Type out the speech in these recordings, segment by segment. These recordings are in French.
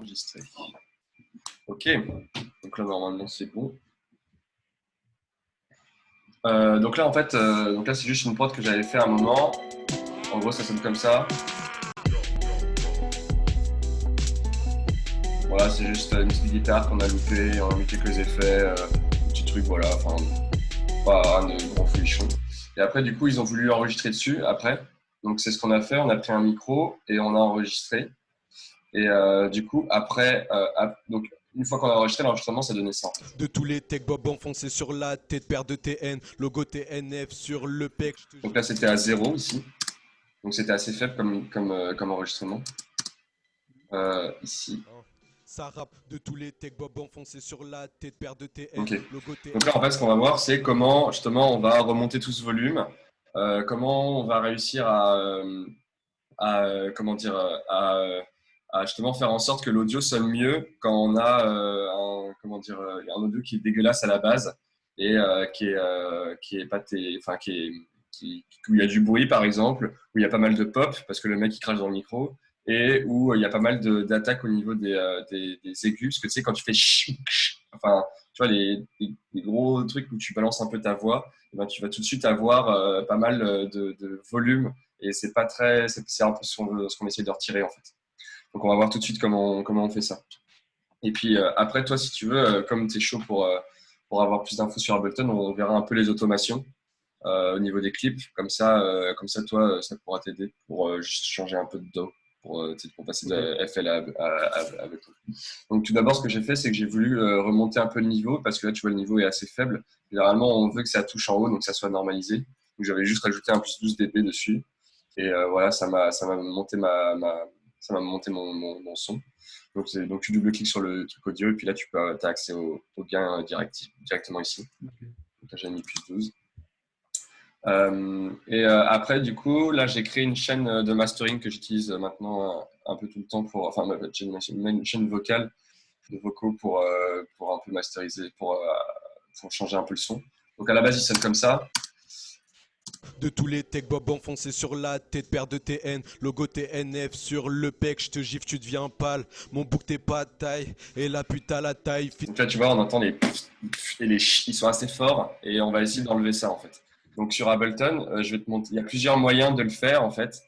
Enregistré. Ok, donc là normalement c'est bon. Donc là en fait, donc là c'est juste une prod que j'avais fait à un moment. En gros ça sonne comme ça. Voilà, c'est juste une petite guitare qu'on a loupée, on a mis quelques effets, petits trucs, voilà, enfin pas un de gros folichon. Et après du coup ils ont voulu enregistrer dessus après. Donc c'est ce qu'on a fait, on a pris un micro et on a enregistré. Et du coup après, donc une fois qu'on a enregistré, l'enregistrement ça donnait ça. De tous les tech bob enfoncés sur la tête, paire de TN, logo TNF sur le pec. Donc là c'était à 0 ici. Donc c'était assez faible comme enregistrement. Ici. Ça rappe de tous les tech bob enfoncés sur la tête, paire de TN, Ok. logo TNF. Donc là en fait ce qu'on va voir c'est comment justement on va remonter tout ce volume, comment on va réussir comment dire à justement faire en sorte que l'audio sonne mieux quand on a un audio qui est dégueulasse à la base et qui est pas enfin où il y a du bruit par exemple, où il y a pas mal de pop parce que le mec il crache dans le micro et où il y a pas mal d'attaques au niveau des aigus parce que tu sais quand tu fais enfin tu vois les gros trucs où tu balances un peu ta voix, et ben, tu vas tout de suite avoir pas mal de volume et c'est pas très, c'est un peu ce qu'on essaie de retirer en fait. Donc on va voir tout de suite comment on fait ça. Et puis après, toi, si tu veux, comme tu es chaud pour avoir plus d'infos sur Ableton, on verra un peu les automations au niveau des clips. Comme ça toi, ça pourra t'aider pour juste changer un peu de DAW, pour passer de FL à Ableton. Donc tout d'abord, ce que j'ai fait, c'est que j'ai voulu remonter un peu le niveau parce que là, tu vois, le niveau est assez faible. Généralement, on veut que ça touche en haut, donc que ça soit normalisé. Donc j'avais juste rajouté un plus 12 dB dessus. Et voilà, ça m'a monté ça m'a monté mon son. Donc tu double-cliques sur le truc audio et puis là tu as accès au gain directement ici. Okay. Donc là j'ai mis plus 12. Après du coup là j'ai créé une chaîne de mastering que j'utilise maintenant un peu tout le temps enfin une chaîne vocale de vocaux pour un peu masteriser, pour changer un peu le son. Donc à la base il sonne comme ça. De tous les tech bob enfoncés sur la tête, paire de TN, logo TNF sur le pec, je te gifle, tu deviens pâle. Mon bouc t'es pas de taille, et la pute à la taille. Donc là tu vois on entend ils sont assez forts et on va essayer d'enlever ça en fait. Donc sur Ableton, je vais te montrer, il y a plusieurs moyens de le faire en fait.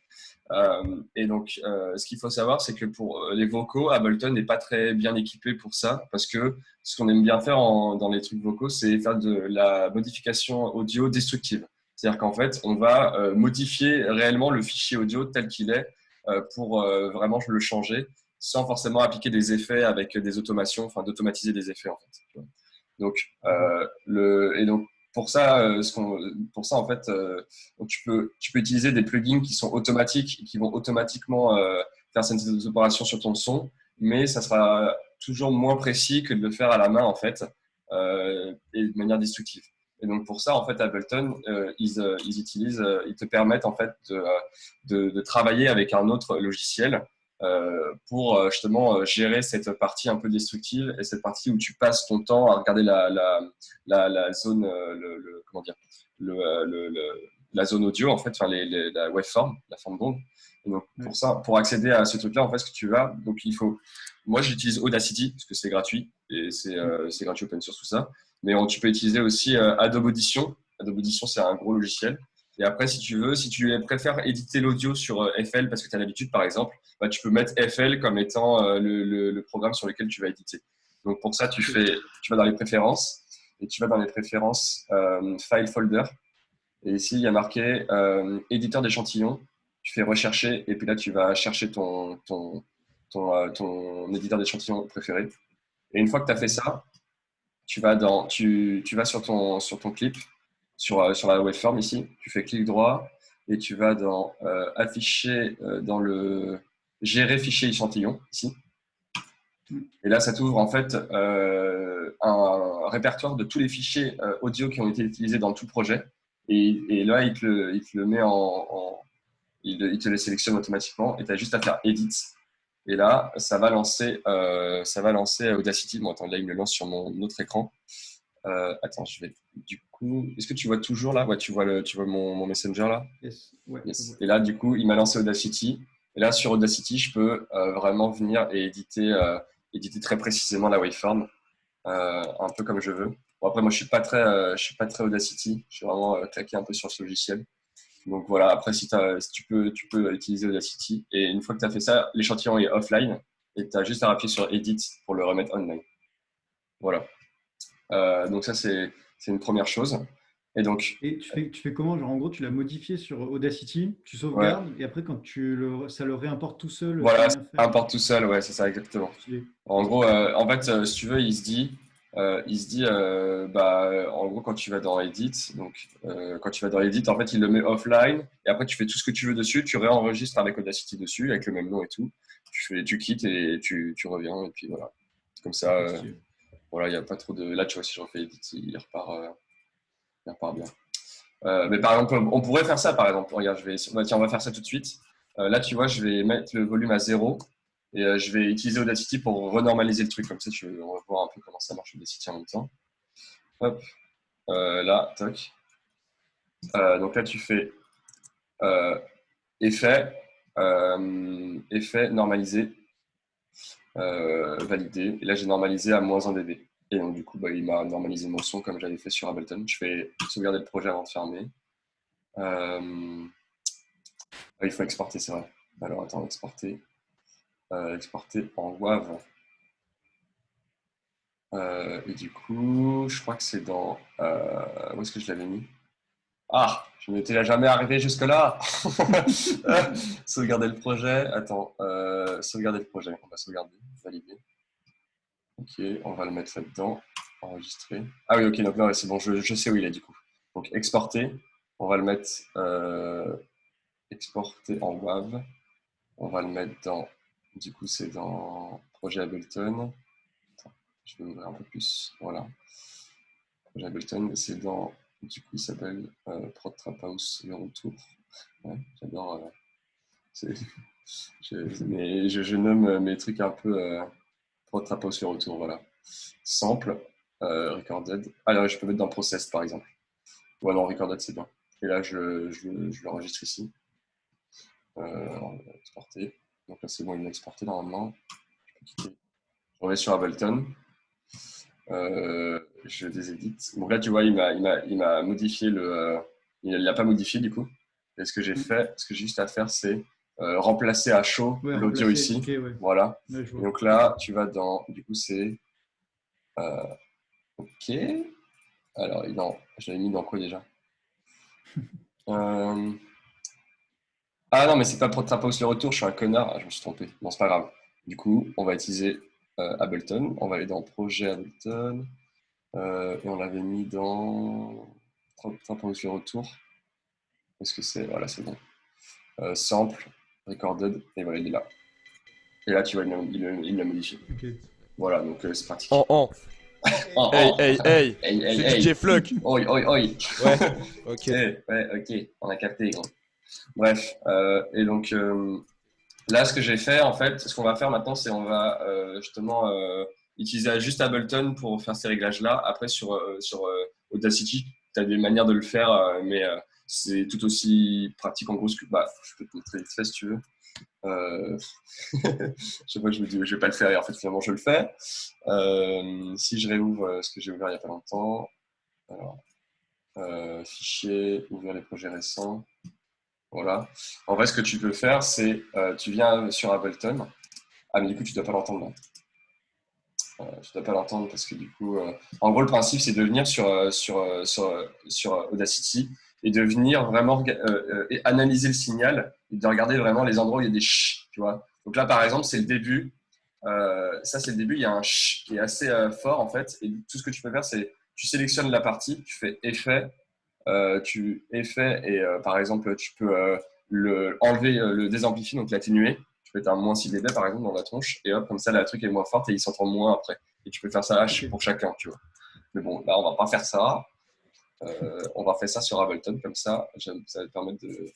Ce qu'il faut savoir, c'est que pour les vocaux, Ableton n'est pas très bien équipé pour ça, parce que ce qu'on aime bien faire dans les trucs vocaux, c'est faire de la modification audio destructive. C'est-à-dire qu'en fait, on va modifier réellement le fichier audio tel qu'il est pour vraiment le changer, sans forcément appliquer des effets avec des automations, enfin d'automatiser des effets en fait. Donc, donc pour ça en fait, donc tu peux utiliser des plugins qui sont automatiques et qui vont automatiquement faire certaines opérations sur ton son, mais ça sera toujours moins précis que de le faire à la main en fait et de manière destructive. Et donc pour ça en fait Ableton ils te permettent en fait de travailler avec un autre logiciel pour justement gérer cette partie un peu destructive et cette partie où tu passes ton temps à regarder la zone, comment dire, la zone audio en fait, enfin la waveform, la forme d'onde. Et donc pour ça, pour accéder à ce truc-là, en fait, ce que tu as, donc moi j'utilise Audacity parce que c'est gratuit et c'est gratuit open source tout ça. Mais tu peux utiliser aussi Adobe Audition. Adobe Audition c'est un gros logiciel. Et après, si tu préfères éditer l'audio sur FL parce que tu as l'habitude, par exemple, bah, tu peux mettre FL comme étant le programme sur lequel tu vas éditer. Donc pour ça, tu vas dans les préférences et tu vas dans les préférences File Folder. Et ici, il y a marqué éditeur d'échantillons. Tu fais rechercher et puis là, tu vas chercher ton éditeur d'échantillons préféré. Et une fois que tu as fait ça, tu vas sur ton clip, sur la waveform ici, tu fais clic droit et tu vas dans afficher dans le gérer fichier échantillon ici. Et là, ça t'ouvre en fait un répertoire de tous les fichiers audio qui ont été utilisés dans tout le projet. Et là, il te le met il te les sélectionne automatiquement et tu as juste à faire Edit. Et là, ça va lancer Audacity. Bon, attends, là, il me le lance sur mon autre écran. Attends, du coup, est-ce que tu vois toujours là? Ouais, tu vois mon Messenger là? Yes. Ouais, yes. Et là, du coup, il m'a lancé Audacity. Et là, sur Audacity, je peux vraiment venir et éditer très précisément la waveform, un peu comme je veux. Bon, après, moi, je suis pas très Audacity. Je suis vraiment claqué un peu sur ce logiciel. Donc voilà, après, si tu peux utiliser Audacity. Et une fois que tu as fait ça, l'échantillon est offline et tu as juste à appuyer sur Edit pour le remettre online. Voilà. Donc ça, c'est une première chose. Et donc, Et tu fais comment? Genre, en gros, tu l'as modifié sur Audacity, tu ouais, sauvegardes, et après, quand ça le réimporte tout seul sans voilà, ça rien faire. importe tout seul, ouais, c'est ça, exactement. Stylé. En Ok. gros, en fait, si tu veux, en gros, quand tu vas dans Edit, quand tu vas dans Edit, en fait, il le met offline, et après, tu fais tout ce que tu veux dessus, tu réenregistres avec Audacity dessus, avec le même nom et tout. Tu quittes et tu reviens, et puis voilà. Comme ça, Ok, stylé. voilà, il n'y a pas trop de. Là, tu vois, si je refais Edit, il repart bien. Mais par exemple, on pourrait faire ça, par exemple. Regarde, tiens, on va faire ça tout de suite. Là, tu vois, je vais mettre le volume à 0 et je vais utiliser Audacity pour renormaliser le truc. Comme ça, on va voir un peu comment ça marche Audacity en même temps. Hop, là, toc. Donc là, tu fais euh, effet, effet, normalisé, validé. Et là, j'ai normalisé à -1 dB. Et donc, du coup, bah, il m'a normalisé mon son comme j'avais fait sur Ableton. Je fais sauvegarder le projet avant de fermer. Il faut exporter, c'est vrai. Alors, attends, exporter. Exporter en WAV. Et du coup, je crois que c'est dans. Où est-ce que je l'avais mis? Ah, je n'étais jamais arrivé jusque-là. Sauvegarder le projet. Attends, sauvegarder le projet. On va sauvegarder, valider. Ok, on va le mettre là-dedans. Enregistrer. Ah oui, ok, donc là, ouais, c'est bon, je sais où il est du coup. Donc, exporter. On va le mettre. Exporter en WAV. On va le mettre dans. Du coup, c'est dans projet Ableton. Attends, je vais ouvrir un peu plus. Voilà. Projet Ableton, c'est dans. Du coup, il s'appelle Prod Trap House Le Retour. Ouais, j'adore. Je nomme mes trucs un peu Prod Trap House Le Retour. Voilà. Sample, Recorded. Alors, je peux mettre dans Process par exemple. Ouais, non, Recorded, c'est bien. Et là, je l'enregistre ici. Exporter. Donc là, c'est bon, il m'a exporté normalement. Je reviens sur Ableton. Je désédite. Donc là, tu vois, il m'a modifié il l'a pas modifié du coup. Et Hmm. ce que j'ai juste à faire, c'est remplacer à chaud Ouais, l'audio remplacer. ici. Ok, ouais. Voilà. Ouais, je Et vois. donc là, tu vas dans. Du coup, c'est. OK. Alors, non, je l'avais mis dans quoi déjà? euh... Ah non, mais c'est pas pour Traphouse le retour, je suis un connard. Ah, je me suis trompé. Bon, c'est pas grave. Du coup, on va utiliser Ableton. On va aller dans Projet Ableton. Et on l'avait mis dans Traphouse le retour. Est-ce que c'est. Voilà, c'est bon. Sample, recorded, et voilà, il est là. Et là, tu vois, il l'a modifié. Ok. Voilà, donc c'est pratique. En. Oh, Hey, oh. hey, hey. Hey, hey, C'est hey. DJ Fluck. Oi, oi, oi. Ouais, ok. Ouais, ok, on a capté, gros. Bref, et donc là, ce que j'ai fait, en fait, ce qu'on va faire maintenant, c'est on va justement utiliser juste Ableton pour faire ces réglages-là. Après, sur Audacity, tu as des manières de le faire, mais c'est tout aussi pratique en gros. Bah, je peux te montrer vite fait si tu veux. Je sais pas, je me dis, je vais pas le faire et en fait, finalement, je le fais. Si je réouvre ce que j'ai ouvert il y a pas longtemps, alors, fichier, ouvrir les projets récents. Voilà. En vrai, ce que tu peux faire, c'est tu viens sur Ableton. Ah, mais du coup, tu dois pas l'entendre là. Tu dois pas l'entendre parce que du coup, en gros, le principe, c'est de venir sur Audacity et de venir vraiment et analyser le signal et de regarder vraiment les endroits où il y a des ch, tu vois. Donc là, par exemple, c'est le début. Ça, c'est le début. Il y a un ch qui est assez fort en fait. Et tout ce que tu peux faire, c'est tu sélectionnes la partie, tu fais effet, tu effet et par exemple, tu peux enlever le désamplifier, donc l'atténuer. Tu peux être à -6 dB par exemple dans la tronche et hop, comme ça, la truc est moins forte et il s'entend moins après. Et tu peux faire ça Ok. pour chacun, tu vois. Mais bon, là, on va pas faire ça. On va faire ça sur Ableton, comme ça va te permettre de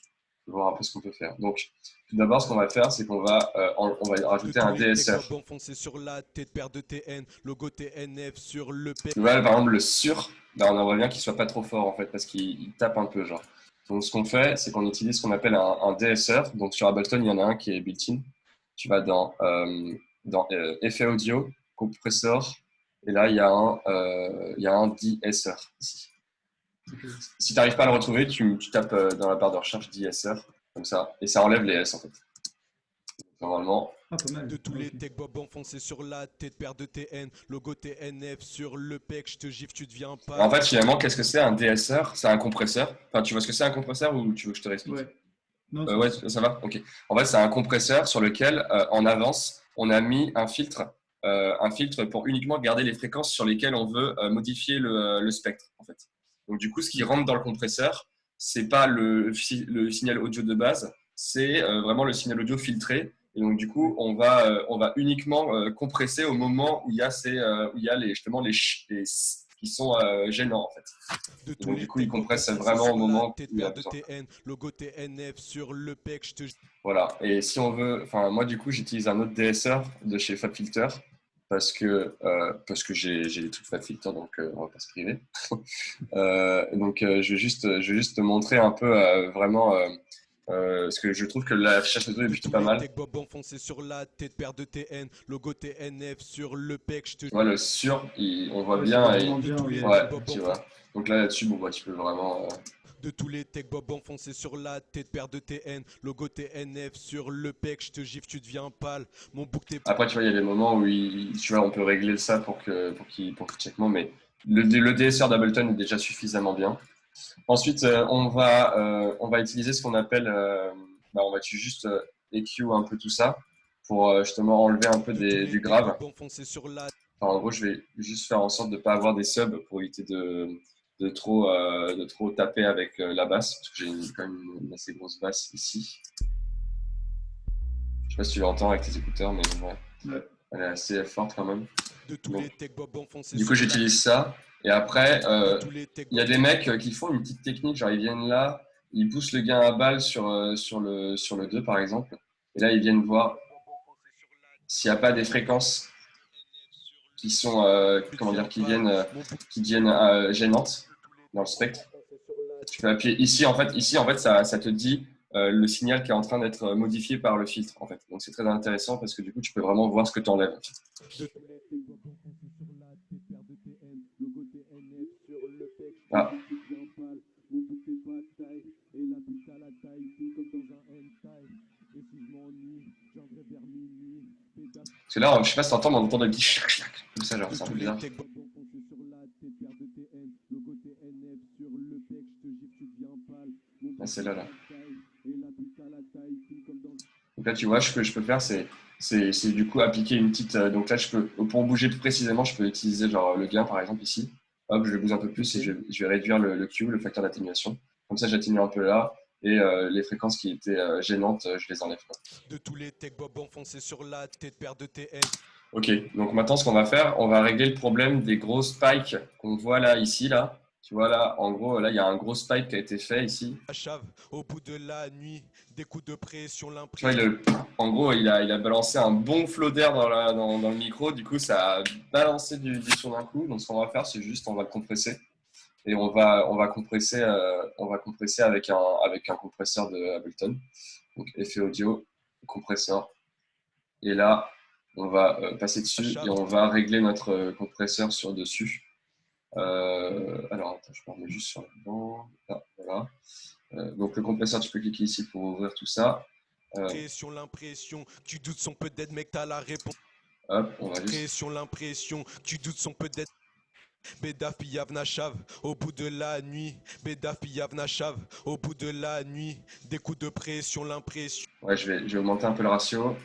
voir un peu ce qu'on peut faire. Donc, tout d'abord, ce qu'on va faire, c'est on va De rajouter tous un les tech DSR. bob enfoncés sur la tête, paire de TN, logo TNF sur le P. Tu vois, par exemple, le sur, ben, on aimerait bien qu'il soit pas trop fort en fait, parce qu'il tape un peu, genre. Donc, ce qu'on fait, c'est qu'on utilise ce qu'on appelle un DSR. Donc, sur Ableton, il y en a un qui est built-in. Tu vas dans effet audio, compresseur, et là, il y a un DSR ici. Si tu n'arrives pas à le retrouver, tu tapes dans la barre de recherche DSR, comme ça, et ça enlève les S en fait. Normalement. Ah, pas mal. De tous les tech bob enfoncés sur la tête, paire de TN, logo TNF sur le pec, je te gifle, tu deviens pas. En fait, finalement, qu'est-ce que c'est un DSR? C'est un compresseur. Enfin, tu vois ce que c'est un compresseur ou tu veux que je te réexplique? Ouais. Non, Ouais, ça va? Ok. En fait, c'est un compresseur sur lequel, en avance, on a mis un filtre pour uniquement garder les fréquences sur lesquelles on veut modifier le spectre, en fait. Donc, du coup, ce qui rentre dans le compresseur, c'est pas le signal audio de base, c'est vraiment le signal audio filtré. Et donc, du coup, on va uniquement compresser au moment où il y a justement les qui sont gênants, en fait. Et donc, du coup, il compresse vraiment au moment où il y a besoin. Logo TNF sur le pec, je te. Voilà. Et si on veut, enfin, moi, du coup, j'utilise un autre DSR de chez FabFilter parce que j'ai des trucs FabFilter, donc on va pas se priver. Je vais juste te montrer un peu vraiment parce que je trouve que l'affichage photo est plutôt pas mal. Bob enfoncé sur la tête, paire de TN, logo TNF sur le pec, je te. Tu vois, le sur, on voit Ouais, bien. ça va vraiment bien, oui. Ouais, tu vois. Donc là-dessus, bon, bah, tu peux vraiment. De tous les tech bob enfoncés sur la tête, paire de TN, logo TNF sur le pec, je te gifle, tu deviens pâle. Mon bouc t'es. Après, tu vois, il y a des moments où tu vois, on peut régler ça pour qu'il checkement, mais le DSR d'Ableton est déjà suffisamment bien. Ensuite, on va utiliser ce qu'on appelle, on va juste EQ un peu tout ça pour justement enlever un peu du grave. Enfin, en gros, je vais juste faire en sorte de ne pas avoir des subs pour éviter de trop taper avec la basse, parce que j'ai quand même une assez grosse basse ici. Je sais pas si tu l'entends avec tes écouteurs, mais ouais. Elle est assez forte quand même. Donc, du coup, j'utilise ça. Et après, il y a des mecs qui font une petite technique, genre ils viennent là, ils poussent le gain à balle sur le 2 par exemple. Et là, ils viennent voir s'il n'y a pas des fréquences qui sont, qui deviennent gênantes dans le spectre. Tu peux appuyer ici, en fait, ça te dit le signal qui est en train d'être modifié par le filtre, en fait. Donc, c'est très intéressant parce que du coup, tu peux vraiment voir ce que tu enlèves. Ah. Parce que là, je sais pas si t'entends, mais on entend des petits chac, comme ça, genre, c'est un peu bizarre. Ah, c'est là. Donc là, tu vois, ce que je peux faire, c'est du coup appliquer une petite. Donc là, pour bouger plus précisément, je peux utiliser genre le gain, par exemple, ici. Hop, je le bouge un peu plus et je vais réduire le Q, le facteur d'atténuation. Comme ça, j'atténue un peu là. Et les fréquences qui étaient gênantes, je les enlève. De tous les tech bob enfoncés sur la tête, paire de TN. Ok, donc maintenant, ce qu'on va faire, on va régler le problème des gros spikes qu'on voit là, ici, là. Tu vois là, en gros, là, il y a un gros spike qui a été fait ici. Au bout de la nuit, des coups de pression, tu vois, en gros, il a balancé un bon flot d'air dans le micro. Du coup, ça a balancé du son d'un coup. Donc, ce qu'on va faire, c'est juste, on va le compresser. Et on va compresser avec un compresseur de Ableton. Donc, effet audio, compresseur. Et là, on va passer dessus et on va régler notre compresseur sur dessus. Alors, attends, je me remets juste sur le banc. Là, voilà. Donc, le compresseur, tu peux cliquer ici pour ouvrir tout ça. L'impression, tu doutes son peut-être, mec, t'as la réponse. Hop, on va juste. L'impression, tu doutes son peut-être. Bedaf Piyav Nashav, au bout de la nuit. Bedaf Piyav Nashav, au bout de la nuit. Des coups de pression, l'impression. Ouais, je vais augmenter un peu le ratio.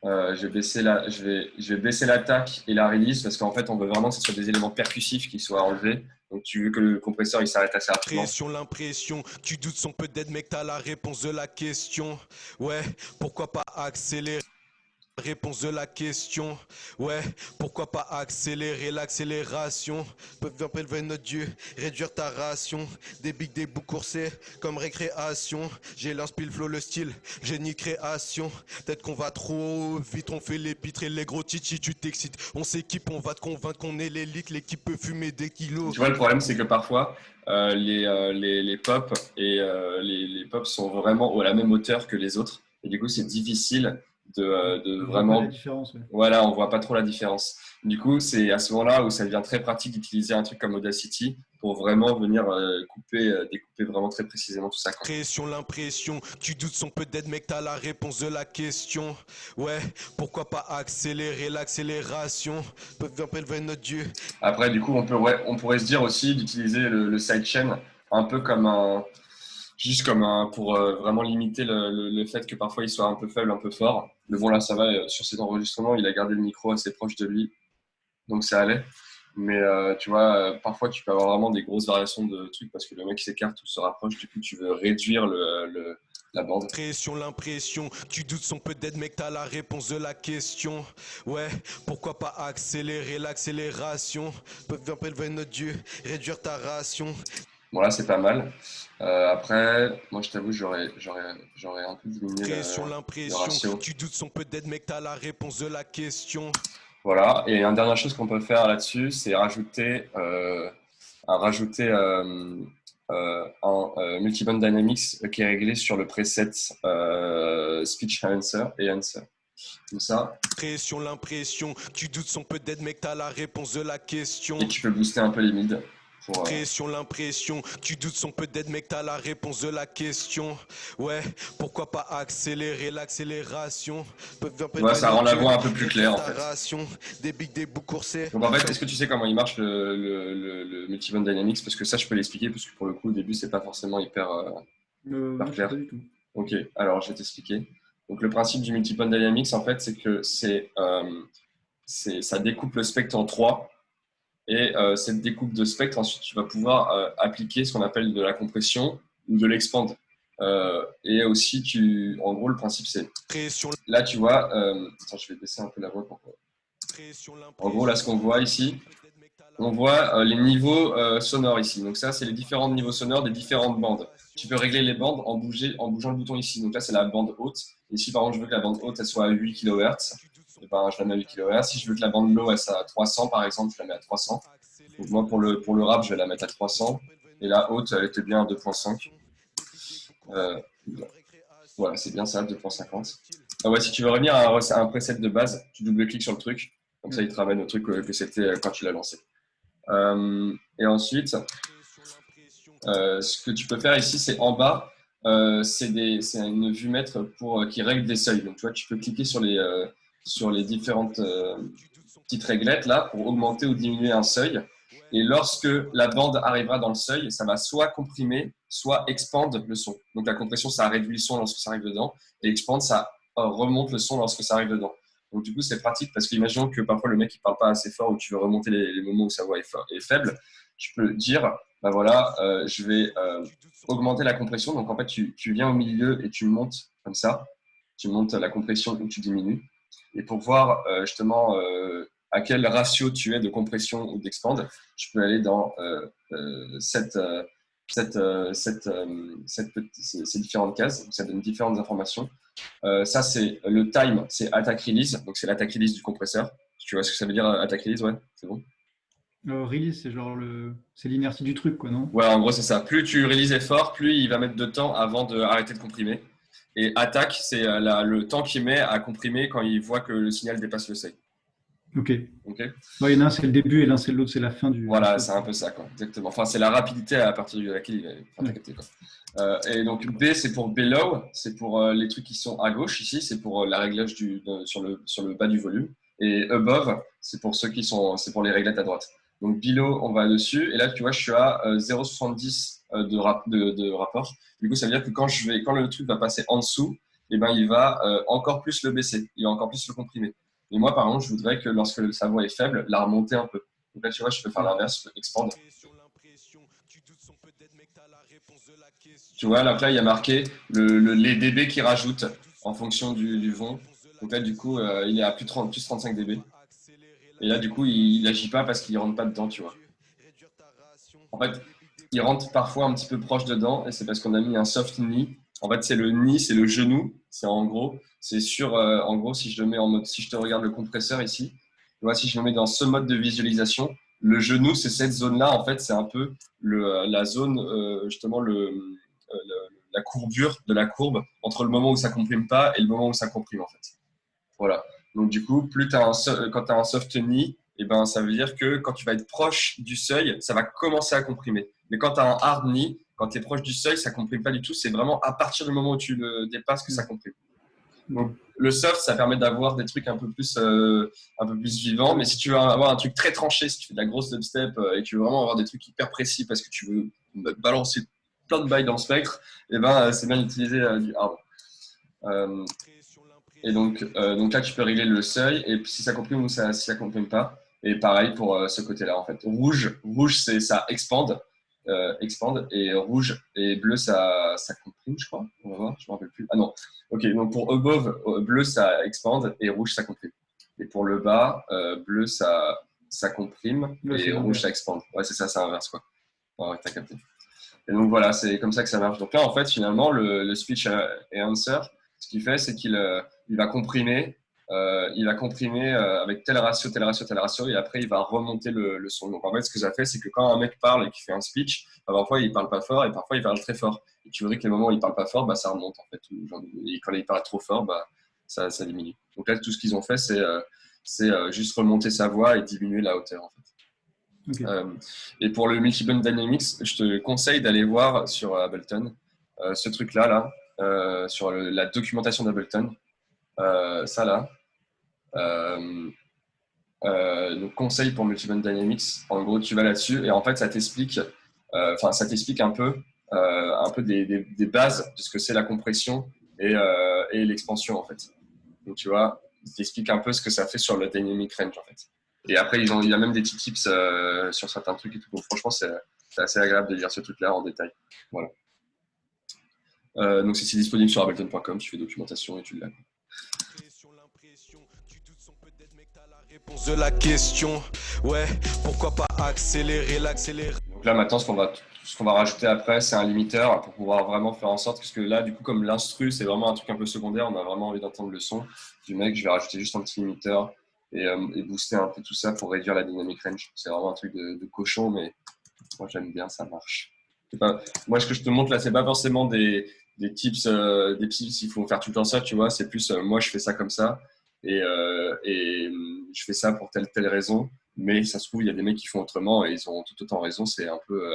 Je vais baisser l'attaque et la release parce qu'en fait, on veut vraiment que ce soit des éléments percussifs qui soient enlevés. Donc, tu veux que le compresseur il s'arrête assez rapidement. L'impression, tu doutes son peut-être, mec, t'as la réponse de la question. Ouais, pourquoi pas accélérer? Réponse de la question, ouais, pourquoi pas accélérer l'accélération, peuvent bien prélever notre Dieu, réduire ta ration, des bigs, des bouts coursés, comme récréation, j'ai l'inspire, le flow, le style, génie, création, peut-être qu'on va trop vite, on fait les pitres et les gros chichis, tu t'excites, on s'équipe, on va te convaincre qu'on est l'élite, l'équipe peut fumer des kilos. Tu vois, le problème, c'est que parfois, les pop et les pop sont vraiment à la même hauteur que les autres. Et du coup, c'est difficile de On voit pas la vraiment. différence. Ouais. Voilà, on voit pas trop la différence. Du coup, c'est à ce moment-là où ça devient très pratique d'utiliser un truc comme Audacity pour vraiment venir découper vraiment très précisément tout ça, quoi. Pression, l'impression, tu doutes son peut-être mec t'as la réponse de la question. Ouais, pourquoi pas accélérer l'accélération, peuvent bien prélever notre Dieu. Après, du coup, on pourrait se dire aussi d'utiliser le sidechain un peu comme juste comme pour vraiment limiter le fait que parfois il soit un peu faible, un peu fort. Mais bon, là, ça va. Sur cet enregistrement, il a gardé le micro assez proche de lui, donc ça allait. Mais tu vois, parfois tu peux avoir vraiment des grosses variations de trucs parce que le mec s'écarte ou se rapproche, du coup tu veux réduire la bande. Pression, l'impression, tu doutes son peut-être mec t'as la réponse de la question. Ouais, pourquoi pas accélérer l'accélération, peuvent bien prélever notre Dieu, réduire ta ration. Bon, là c'est pas mal. Après, moi je t'avoue, j'aurais un peu diminué Pression, le l'impression, ratio. tu doutes son peut-être mec t'as la réponse de la question. Voilà. Et une dernière chose qu'on peut faire là-dessus, c'est rajouter un multiband dynamics qui est réglé sur le preset speech answer et answer. Comme ça. Pression, l'impression, tu doutes son peut-être mec t'as la réponse de la question. Et tu peux booster un peu les mids. Pression, l'impression, tu doutes son peut-être mec t'as la réponse de la question. Ouais, pourquoi pas accélérer l'accélération, peuvent bien Ouais, ça rend la voix un peu plus claire en fait. ration, des bigs, des bouts coursés. Donc en fait, est-ce que tu sais comment il marche le Multiband Dynamics? Parce que ça, je peux l'expliquer, parce que pour le coup, au début, c'est pas forcément hyper Non, je sais clair. pas du tout. Ok, alors je vais t'expliquer. Donc le principe du Multiband Dynamics, en fait, c'est que ça découpe le spectre en trois. Et cette découpe de spectre, ensuite, tu vas pouvoir appliquer ce qu'on appelle de la compression ou de l'expand. Et aussi, en gros, le principe, c'est. Pression, Là, tu vois, attends, je vais baisser un peu la voix pour. En gros, là, ce qu'on voit ici, on voit les niveaux sonores ici. Donc ça, c'est les différents niveaux sonores des différentes bandes. Tu peux régler les bandes en bougeant le bouton ici. Donc là, c'est la bande haute. Et si par exemple, je veux que la bande haute, elle soit à 8 kHz, et ben, je la mets à 8 kHz. Si je veux que la bande low, elle soit à 300, par exemple, je la mets à 300. Donc moi, pour le rap, je vais la mettre à 300. Et la haute, elle était bien à 2.5. Voilà, c'est bien ça, 2.50. Ah ouais, si tu veux revenir à un preset de base, tu double-cliques sur le truc. Comme ça, il te ramène au truc que c'était quand tu l'as lancé. Et ensuite, ce que tu peux faire ici, c'est en bas, c'est une vue maître qui règle des seuils. Donc, tu vois, tu peux cliquer sur les différentes petites réglettes là pour augmenter ou diminuer un seuil. Et lorsque la bande arrivera dans le seuil, ça va soit comprimer, soit expande le son. Donc, la compression, ça réduit le son lorsque ça arrive dedans. Et expand, ça remonte le son lorsque ça arrive dedans. Donc, du coup, c'est pratique parce qu'imaginons que parfois le mec il parle pas assez fort ou tu veux remonter les moments où sa voix est faible. Tu peux dire, bah voilà, je vais augmenter la compression. Donc, en fait, tu viens au milieu et tu montes comme ça. Tu montes la compression ou tu diminues. Et pour voir justement à quel ratio tu es de compression ou d'expand, tu peux aller dans ces différentes cases. Ça donne différentes informations. Ça, c'est le time, c'est attack release. Donc, c'est l'attack release du compresseur. Tu vois ce que ça veut dire, attack release? Ouais, c'est bon. Release, c'est genre c'est l'inertie du truc, quoi, non? Ouais, en gros, c'est ça. Plus tu releases fort, plus il va mettre de temps avant d'arrêter de comprimer. Et attack, c'est le temps qu'il met à comprimer quand il voit que le signal dépasse le seuil. Ok. Ok. Il y en a un, c'est le début et l'un, c'est l'autre, c'est la fin du. Voilà, c'est un peu ça, quoi. Exactement. Enfin, c'est la rapidité à partir de laquelle il va capter, quoi. Et donc B, c'est pour below, c'est pour les trucs qui sont à gauche ici, c'est pour la réglage sur le bas du volume. Et above, c'est pour c'est pour les réglettes à droite. Donc below, on va dessus, et là tu vois, je suis à 0,70 de rapport. Du coup, ça veut dire que quand le truc va passer en dessous, eh ben, il va encore plus le baisser, il va encore plus le comprimer. Et moi, par exemple, je voudrais que lorsque sa voix est faible, la remonter un peu. Donc là, tu vois, je peux faire l'inverse, je peux expand. Tu vois, là, il y a marqué les dB qui rajoutent en fonction du vent. Donc là, du coup, il est à plus 35 dB. Et là, du coup, il agit pas parce qu'il rentre pas dedans, tu vois. En fait, il rentre parfois un petit peu proche dedans et c'est parce qu'on a mis un soft knee. En fait, c'est le knee, c'est le genou. C'est en gros, c'est sur, en gros, si je le mets en mode, si je te regarde le compresseur ici, tu vois, si je le mets dans ce mode de visualisation, le genou, c'est cette zone-là. En fait, c'est un peu la zone, justement, la courbure de la courbe entre le moment où ça comprime pas et le moment où ça comprime, en fait. Voilà. Donc, du coup, quand tu as un soft knee, eh ben, ça veut dire que quand tu vas être proche du seuil, ça va commencer à comprimer. Mais quand tu as un hard knee, quand tu es proche du seuil, ça ne comprime pas du tout. C'est vraiment à partir du moment où tu le dépasses que ça comprime. Donc, le soft, ça permet d'avoir des trucs un peu plus vivants. Mais si tu veux avoir un truc très tranché, si tu fais de la grosse dubstep et que tu veux vraiment avoir des trucs hyper précis parce que tu veux balancer plein de bails dans le spectre, eh ben, c'est bien d'utiliser du hard. Et donc là, tu peux régler le seuil et puis si ça comprime ou si ça comprime pas. Et pareil pour ce côté-là, en fait. Rouge c'est ça expande, et rouge et bleu, ça comprime, je crois. On va voir, je me rappelle plus. Ah non. Ok, donc pour above, bleu, ça expande et rouge, ça comprime. Et pour le bas, bleu, ça comprime et rouge, ça expande. Ouais, c'est ça, c'est inverse, quoi. Ouais, t'as capté. Et donc voilà, c'est comme ça que ça marche. Donc là, en fait, finalement, le speech et answer, ce qu'il fait, c'est qu'il va comprimer, avec tel ratio, tel ratio, tel ratio, et après, il va remonter le son. Donc en fait, ce que ça fait, c'est que quand un mec parle et qu'il fait un speech, parfois, il parle pas fort et parfois, il parle très fort. Et tu voudrais que les moments où il parle pas fort, bah, ça remonte, en fait. Et quand il parle trop fort, bah, ça diminue. Donc là, tout ce qu'ils ont fait, c'est juste remonter sa voix et diminuer la hauteur, en fait. Okay. Et pour le Multiband Dynamics, je te conseille d'aller voir sur Ableton ce truc-là, sur la documentation d'Ableton. Ça là. Donc, conseil pour Multiband Dynamics. En gros, tu vas là-dessus et en fait, ça t'explique un peu des bases de ce que c'est la compression et l'expansion, en fait. Donc, tu vois, il t'explique un peu ce que ça fait sur le Dynamic Range, en fait. Et après, il y a même des petits tips sur certains trucs et tout. Donc, franchement, c'est assez agréable de lire ce truc-là en détail. Voilà. Donc, c'est disponible sur ableton.com. Tu fais documentation et tu l'as. Réponse de la question, ouais, pourquoi pas accélérer l'accélération. Donc là, maintenant, ce qu'on va rajouter après, c'est un limiteur pour pouvoir vraiment faire en sorte, parce que là, du coup, comme l'instru, c'est vraiment un truc un peu secondaire, on a vraiment envie d'entendre le son du mec, je vais rajouter juste un petit limiteur et booster un peu tout ça pour réduire la dynamic range. C'est vraiment un truc de cochon, mais moi, j'aime bien, ça marche. Moi, ce que je te montre là, c'est pas forcément des tips, il faut faire tout le temps ça, tu vois, c'est plus, moi, je fais ça comme ça, et je fais ça pour telle raison, mais ça se trouve, il y a des mecs qui font autrement et ils ont tout autant raison. C'est un peu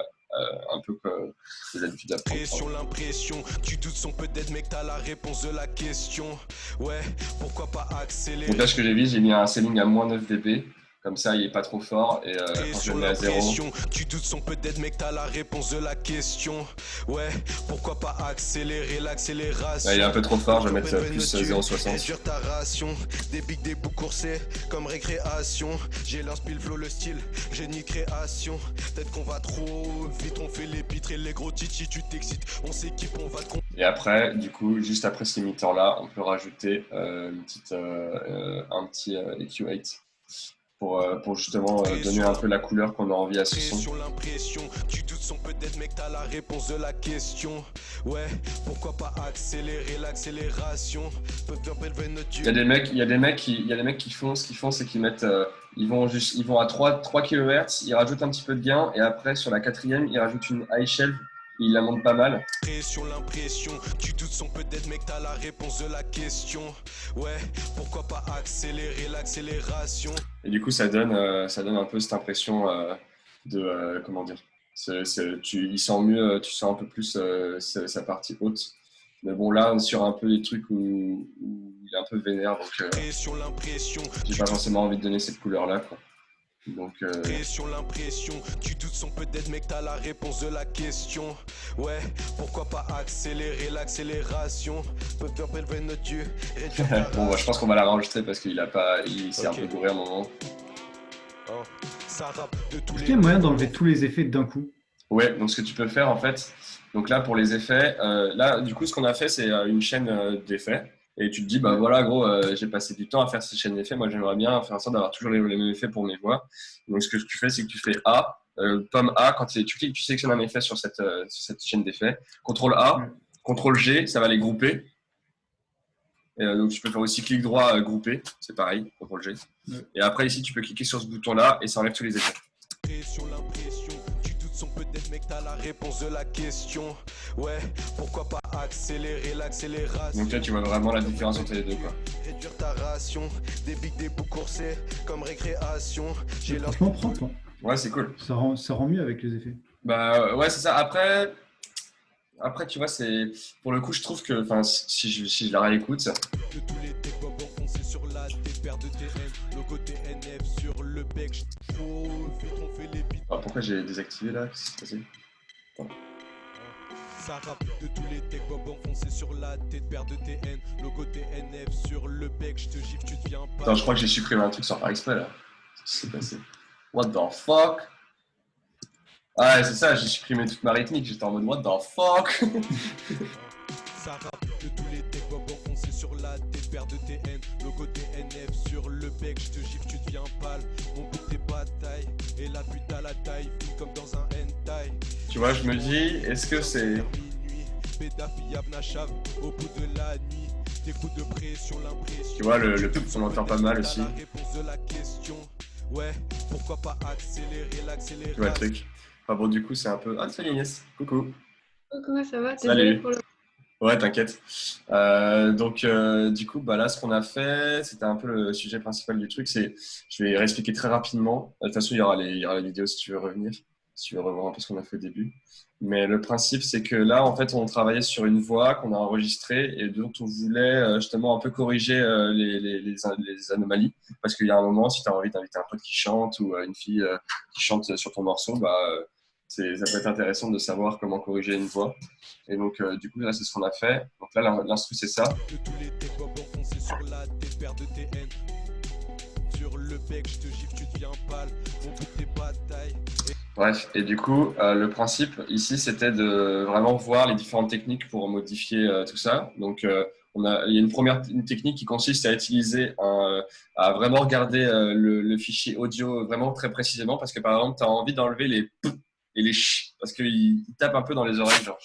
comme les habitudes d'apprendre. L'impression, tu doutes son peut-être, mec, t'as la réponse de la question. Ouais, pourquoi pas accélérer. Donc là, ce que j'ai mis un ceiling à moins 9 dB. Comme ça, il n'est pas trop fort. Et quand je le mets à 0. Tu doutes son peut-être, mec, t'as la réponse de la question. Ouais, pourquoi pas accélérer l'accélération. Là, il est un peu trop fort, je vais mettre plus 0,60. Réduire ta ration, des pics, des bouts coursés, comme récréation. J'ai l'inspire, le flow, le style, génie, création. Peut-être qu'on va trop vite, on fait les pitres et les gros titis, tu t'excites, on s'équipe, on va te. Et après, du coup, juste après ce limiteur-là, on peut rajouter un petit EQ8. Pour justement donner un peu la couleur qu'on a envie à ce son. Sur l'impression, tu doutes son peut-être, mec, t'as la réponse de la question. Ouais, pourquoi pas accélérer l'accélération. Il y a des mecs qui font ce qu'ils font, c'est qu'ils mettent, ils vont à 3 kHz, ils rajoutent un petit peu de gain et après sur la quatrième, ils rajoutent une high shelf. Il la monte pas mal. Sur l'impression, tu doutes son peut-être, mec, t'as la réponse de la question. Ouais, pourquoi pas accélérer l'accélération. Et du coup, ça donne un peu cette impression de comment dire. Il sent mieux, tu sens un peu plus sa partie haute. Mais bon, là, on est sur un peu des trucs où il est un peu vénère, donc j'ai pas forcément envie de donner cette couleur-là, quoi. Donc, sur l'impression, tu doutes son peut-être, mec, t'as la réponse de la question. Ouais, pourquoi pas accélérer l'accélération. Peuvent prélever notre Dieu. Bon, bah, je pense qu'on va la rajouter parce qu'il s'est un peu bourré à un moment. Est-ce qu'il y a moyen d'enlever tous les effets d'un coup? Ouais, donc ce que tu peux faire en fait, donc là pour les effets, là du coup ce qu'on a fait c'est une chaîne d'effets. Et tu te dis, bah voilà, gros, j'ai passé du temps à faire ces chaînes d'effets. Moi, j'aimerais bien faire en sorte d'avoir toujours les mêmes effets pour mes voix. Donc, ce que tu fais, c'est que tu fais A, pomme A, quand tu cliques, tu sélectionnes un effet sur cette chaîne d'effets. CTRL A, CTRL G, ça va les grouper. Donc, tu peux faire aussi clic droit, grouper, c'est pareil, CTRL G. Et après, ici, tu peux cliquer sur ce bouton-là et ça enlève tous les effets. L'impression, tu doutes son peut-être mec t'as la réponse de la question. Ouais, pourquoi pas accélérer l'accélération. Donc là tu vois vraiment la différence entre les deux quoi. Réduire ta ration, des bigs, des bouts coursés comme récréation. Franchement propre. Hein. Ouais c'est cool. Ça rend mieux avec les effets. Bah ouais c'est ça. Après tu vois c'est pour le coup je trouve que si je la réécoute. De tous les techs bob enfoncés sur la tête, paire de TN, logo TNF sur le bec, faut vite on fait les bits. Ah, pourquoi j'ai désactivé là? Qu'est-ce qui s'est passé? Ça rappe de tous les techs bob enfoncés sur la tête, paire de TN, logo TNF sur le bec, je te gifle, tu deviens pas. Attends, je crois que j'ai supprimé un truc sans faire exprès là. Qu'est-ce qui s'est passé? What the fuck? Ah ouais, c'est ça, j'ai supprimé toute ma rythmique, j'étais en mode what the fuck? Ça rappe de tous les techs bob enfoncés sur la tête, paire de TN, logo TNF sur le bec, je te gifle, tu deviens pâle, mon bout des batailles, et la pute à la taille, fine comme dans un hentai. Tu vois, je me dis, est-ce que c'est... Au bout de la nuit, des coups de pression, l'impression. Tu vois, le truc, on entend pas mal aussi. La réponse de la question. Ouais, pourquoi pas accélérer l'accélération. Tu vois le truc. Enfin bon, du coup, c'est un peu... Ah, salut Agnès, coucou. Coucou, ça va? Salut. Pour le... Ouais, t'inquiète. Donc, du coup, bah là, ce qu'on a fait, c'était un peu le sujet principal du truc. Je vais réexpliquer très rapidement. De toute façon, il y aura la vidéo si tu veux revenir, si tu veux revoir un peu ce qu'on a fait au début. Mais le principe, c'est que là, en fait, on travaillait sur une voix qu'on a enregistrée et dont on voulait justement un peu corriger les anomalies. Parce qu'il y a un moment, si tu as envie d'inviter un pote qui chante ou une fille qui chante sur ton morceau, bah, ça peut être intéressant de savoir comment corriger une voix. Et donc, du coup, là, c'est ce qu'on a fait. Donc là, l'instru, c'est ça. De tous les techs bob enfoncés sur la tête, paire de TN. Sur le bec, je te gifle, tu deviens pâle. On bout des batailles. Bref, et du coup, le principe ici, c'était de vraiment voir les différentes techniques pour modifier tout ça. Donc, il y a une technique qui consiste à utiliser à vraiment regarder le fichier audio vraiment très précisément parce que par exemple, tu as envie d'enlever les p et les ch parce qu'ils tapent un peu dans les oreilles. Genre,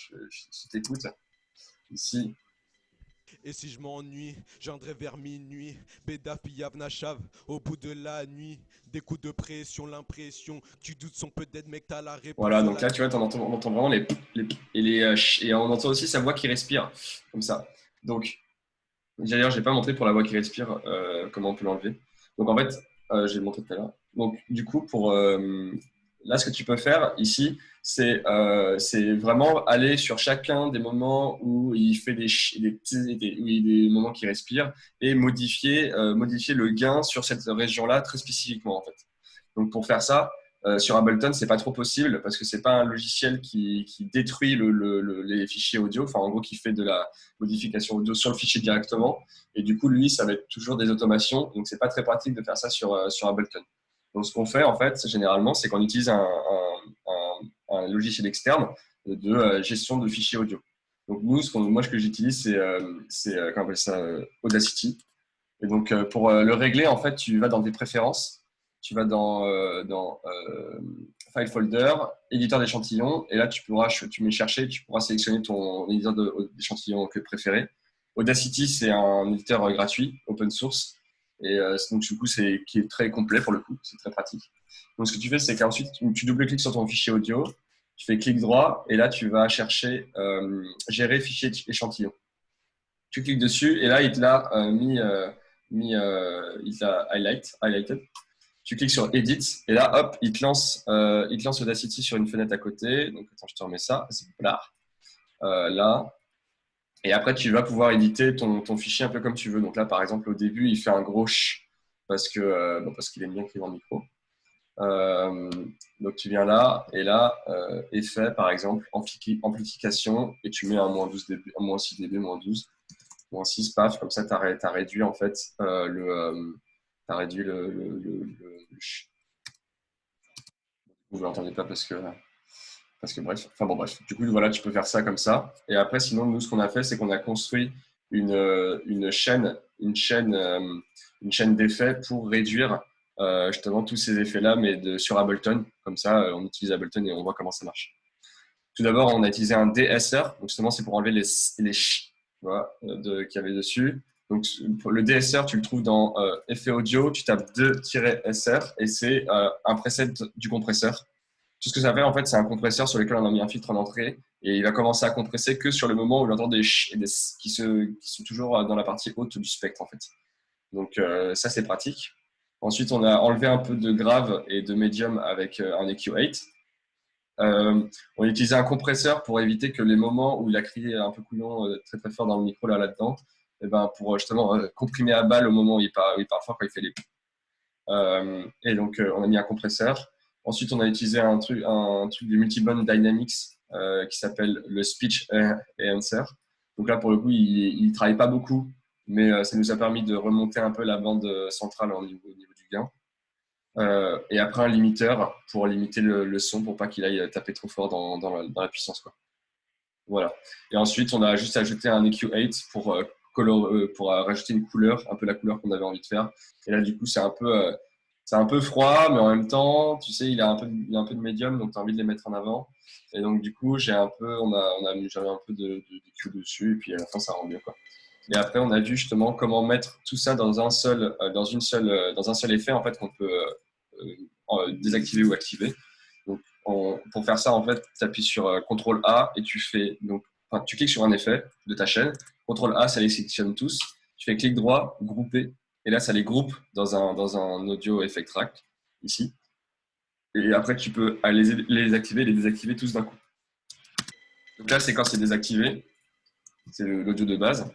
si t'écoutes ici. Et si je m'ennuie, j'endrai vers minuit. Bédaf, Piyavna, Chav, au bout de la nuit. Des coups de pression, l'impression. Tu doutes son peut-être, mec, t'as la réponse. Voilà, donc là, tu vois, on entend vraiment les et les ch et on entend aussi sa voix qui respire, comme ça. Donc, d'ailleurs, je n'ai pas montré pour la voix qui respire comment on peut l'enlever. Donc, en fait, j'ai montré tout à l'heure. Donc, du coup, là, ce que tu peux faire ici, c'est vraiment aller sur chacun des moments où il fait des moments qui respirent et modifier le gain sur cette région-là très spécifiquement, en fait. Donc, pour faire ça, sur Ableton, c'est pas trop possible parce que c'est pas un logiciel qui détruit les fichiers audio, enfin en gros qui fait de la modification audio sur le fichier directement. Et du coup, lui, ça va être toujours des automations, donc c'est pas très pratique de faire ça sur Ableton. Donc ce qu'on fait en fait, généralement, c'est qu'on utilise un logiciel externe de gestion de fichiers audio. Donc nous, ce que j'utilise, c'est comment on appelle ça, Audacity. Et donc pour le régler, en fait, tu vas dans tes préférences. Tu vas dans File Folder, éditeur d'échantillons, et là tu mets chercher, tu pourras sélectionner ton éditeur d'échantillons préféré. Audacity, c'est un éditeur gratuit, open source, et donc du coup, qui est très complet pour le coup, c'est très pratique. Donc ce que tu fais, c'est qu'ensuite tu double-cliques sur ton fichier audio, tu fais clic droit, et là tu vas chercher gérer fichier échantillon. Tu cliques dessus, et là il te l'a il te l'a highlighted. Tu cliques sur Edit et là, hop, il te lance Audacity sur une fenêtre à côté. Donc, attends, je te remets ça. C'est là. Là. Et après, tu vas pouvoir éditer ton fichier un peu comme tu veux. Donc là, par exemple, au début, il fait un gros ch parce qu'il aime bien crier dans le micro. Donc, tu viens là et là, effet, par exemple, amplification et tu mets un moins 12 dB, un moins 6 dB, moins 12, moins 6, paf. Comme ça, tu as réduit en fait t'as réduit le ch. Vous ne l'entendez pas parce que bref. Enfin bon, bref. Du coup, voilà, tu peux faire ça comme ça. Et après, sinon, nous, ce qu'on a fait, c'est qu'on a construit une chaîne, une chaîne d'effets pour réduire justement tous ces effets-là, mais sur Ableton. Comme ça, on utilise Ableton et on voit comment ça marche. Tout d'abord, on a utilisé un DSR. Donc, justement, c'est pour enlever les ch voilà, qu'il y avait dessus. Donc, pour le DSR, tu le trouves dans effet audio. Tu tapes 2-SR et c'est un preset du compresseur. Tout ce que ça fait, en fait, c'est un compresseur sur lequel on a mis un filtre en entrée et il va commencer à compresser que sur le moment où il entend des ch et des s qui sont toujours dans la partie haute du spectre, en fait. Donc, ça, c'est pratique. Ensuite, on a enlevé un peu de grave et de médium avec un EQ8. On a utilisé un compresseur pour éviter que les moments où il a crié un peu couillon très très fort dans le micro là-dedans, et ben pour justement comprimer à balle au moment où il part fort quand il fait les et donc on a mis un compresseur. Ensuite on a utilisé un truc du Multiband Dynamics qui s'appelle le Speech Enhancer. Donc là pour le coup il travaille pas beaucoup, mais ça nous a permis de remonter un peu la bande centrale au niveau du gain. Et après un limiteur pour limiter le son pour pas qu'il aille taper trop fort dans la puissance, quoi. Voilà. Et ensuite on a juste ajouté un EQ8 pour rajouter une couleur, un peu la couleur qu'on avait envie de faire. Et là du coup c'est un peu froid, mais en même temps tu sais il a un peu de médium, donc tu as envie de les mettre en avant. Et donc du coup j'avais un peu d'EQ dessus et puis à la fin ça rend mieux, quoi. Et après, on a vu justement comment mettre tout ça dans un seul effet en fait qu'on peut désactiver ou activer. Donc, pour faire ça, en fait, tu appuies sur CTRL A et tu cliques sur un effet de ta chaîne. CTRL A, ça les sélectionne tous. Tu fais clic droit, grouper, et là, ça les groupe dans un audio effect track ici. Et après, tu peux les activer et les désactiver tous d'un coup. Donc là, c'est quand c'est désactivé. C'est l'audio de base.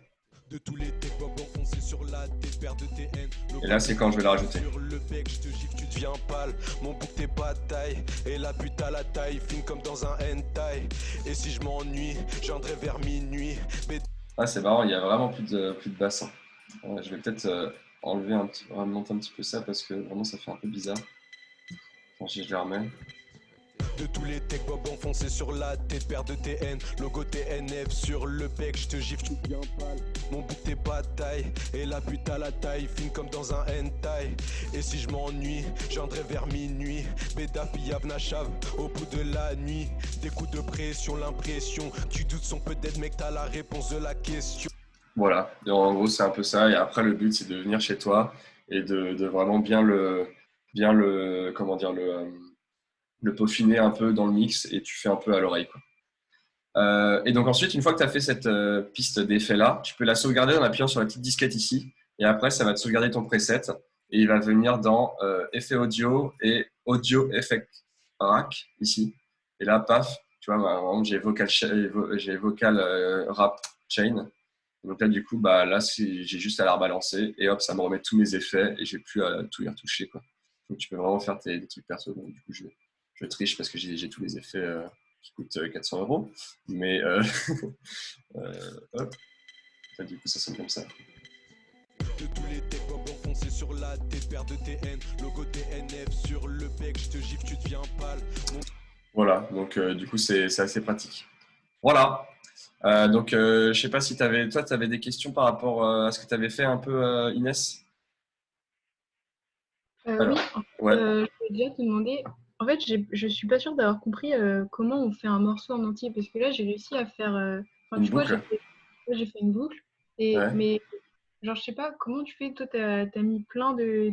De tous les bob enfoncés sur la tête, paire de TN. Et là, c'est quand je vais la rajouter. Sur le bec, je te gifle, tu deviens pâle. Mon bouc tes batailles, et la pute à la taille, fine comme dans un hentai. Et si je m'ennuie, je viendrai vers minuit. Ah, c'est marrant, il y a vraiment plus de basse. Je vais peut-être remonter un petit peu ça parce que vraiment ça fait un peu bizarre. Bon, je le remets. De tous les tech bob enfoncés sur la tête, paire de TN, logo TNF sur le bec, je te gifle, tu bien pâle. Mon bout tes batailles, et la pute à la taille, fine comme dans un hentai. Et si je m'ennuie, je viendrai vers minuit. Beda Piavna Chav, au bout de la nuit. Des coups de pression, l'impression, tu doutes son peut-être, mec, t'as la réponse de la question. Voilà, et en gros c'est un peu ça. Et après le but c'est de venir chez toi et de vraiment bien le peaufiner un peu dans le mix et tu fais un peu à l'oreille, quoi. Et donc ensuite, une fois que tu as fait cette piste d'effet là, tu peux la sauvegarder en appuyant sur la petite disquette ici. Et après, ça va te sauvegarder ton preset et il va venir dans effet audio et audio effect rack ici. Et là, paf, tu vois, par exemple, j'ai vocal rap chain. Donc là, du coup, là, j'ai juste à la rebalancer et hop, ça me remet tous mes effets et j'ai plus à tout y retoucher, quoi. Donc tu peux vraiment faire des trucs perso. Donc du coup, je triche parce que j'ai tous les effets qui coûtent 400 €. Mais hop, là, du coup, ça sonne comme ça. De tous les tech bob enfoncés sur la tête, paire de TN, logo TNF sur le bec, je te gifle, tu deviens pâle. Voilà, donc du coup, c'est assez pratique. Voilà. Donc, je sais pas si tu avais des questions par rapport à ce que tu avais fait un peu, Inès. Oui, Alors, ouais. je voulais déjà te demander, en fait, je suis pas sûre d'avoir compris comment on fait un morceau en entier, parce que là, j'ai réussi à faire, enfin, Une tu vois, boucle. j'ai fait une boucle, Ouais. mais genre, je sais pas, comment tu fais, toi, t'as mis plein de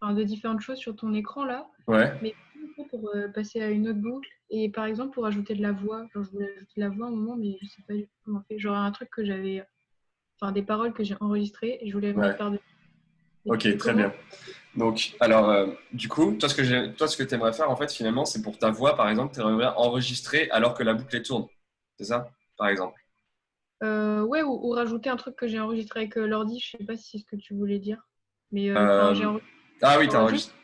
enfin, de différentes choses sur ton écran, là, Ouais. mais comment on fait pour passer à une autre boucle, et par exemple, pour ajouter de la voix, genre, je voulais ajouter de la voix à un moment, mais je sais pas du tout comment on fait, genre, un truc que j'avais, enfin, des paroles que j'ai enregistrées, et je voulais Ouais. mettre par-dessus. Et tu Ok, fais très comment? bien. Donc, alors, du coup, toi, ce que tu aimerais faire, en fait, finalement, c'est pour ta voix, par exemple, tu aimerais enregistrer alors que la boucle tourne. C'est ça, par exemple? Ouais, ou rajouter un truc que j'ai enregistré avec l'ordi, je sais pas si c'est ce que tu voulais dire. Mais enfin, Euh, Ah oui, tu genre, juste, enregistré.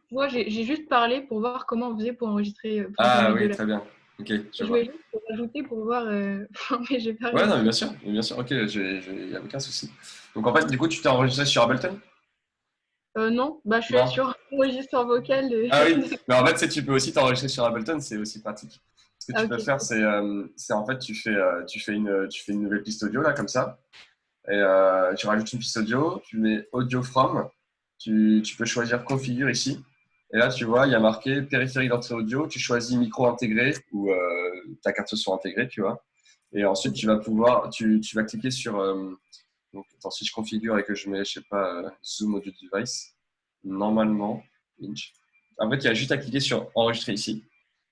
tu vois, j'ai juste parlé pour voir comment on faisait pour enregistrer, pour Ah mettre de oui, la. très bien. Ok, je Et je vois. voulais juste rajouter pour voir. Enfin, mais j'ai pas Ouais, non, mais bien réussi. sûr, bien sûr. Ok, il n'y a aucun souci. Donc, en fait, du coup, tu t'es enregistré sur Ableton? Non, bah je suis allée Non? sur enregistreur vocal. Ah oui, mais en fait, tu peux aussi t'enregistrer sur Ableton, c'est aussi pratique. Ce que Ah, tu peux ok. faire, c'est en fait, tu fais une nouvelle piste audio, là, comme ça. Et tu rajoutes une piste audio, tu mets audio from, tu peux choisir configure ici. Et là, tu vois, il y a marqué périphérique d'entrée audio, tu choisis micro intégré ou ta carte son intégrée, tu vois. Et ensuite, tu vas cliquer sur, donc, attends, si je configure et que je mets, je sais pas, zoom audio device, normalement, inch. En fait, il y a juste à cliquer sur enregistrer ici.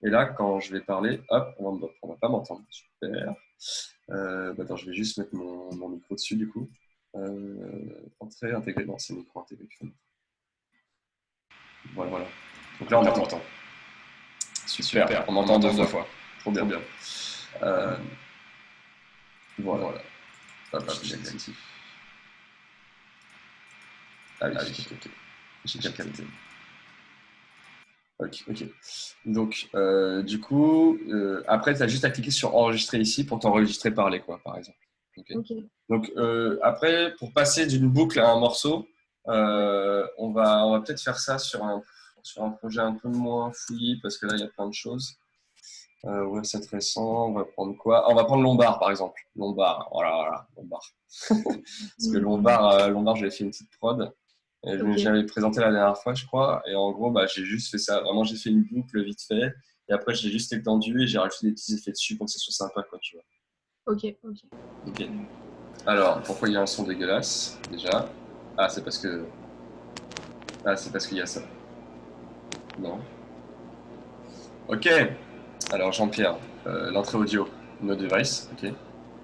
Et là, quand je vais parler, hop, on va pas m'entendre. Super. Attends, je vais juste mettre mon micro dessus du coup. Entrée intégrée, non, c'est micro intégré. Voilà, voilà. Donc là, on m'entend. Super, on m'entend deux fois. Trop bien. Voilà. Hop, j'active. Ah oui, ok. J'ai capté. Ok. Donc, du coup, après, tu as juste à cliquer sur enregistrer ici pour t'enregistrer parler, quoi, par exemple. Okay. Ok. Donc, après, pour passer d'une boucle à un morceau, on va peut-être faire ça sur un projet un peu moins fouillis parce que là, il y a plein de choses. Website récent, on va prendre quoi? On va prendre Lombard, par exemple. Lombard, voilà, Lombard. Parce que Lombard, j'avais fait une petite prod. Ok. J'avais présenté la dernière fois, je crois. Et en gros, j'ai juste fait ça. Vraiment, j'ai fait une boucle vite fait. Et après, j'ai juste étendu et j'ai rajouté des petits effets dessus pour que ça soit sympa, quoi, tu vois. Ok. Alors, pourquoi il y a un son dégueulasse, déjà? Ah, c'est parce qu'il y a ça. Non. Ok. Alors, Jean-Pierre, l'entrée audio, no device. Ok.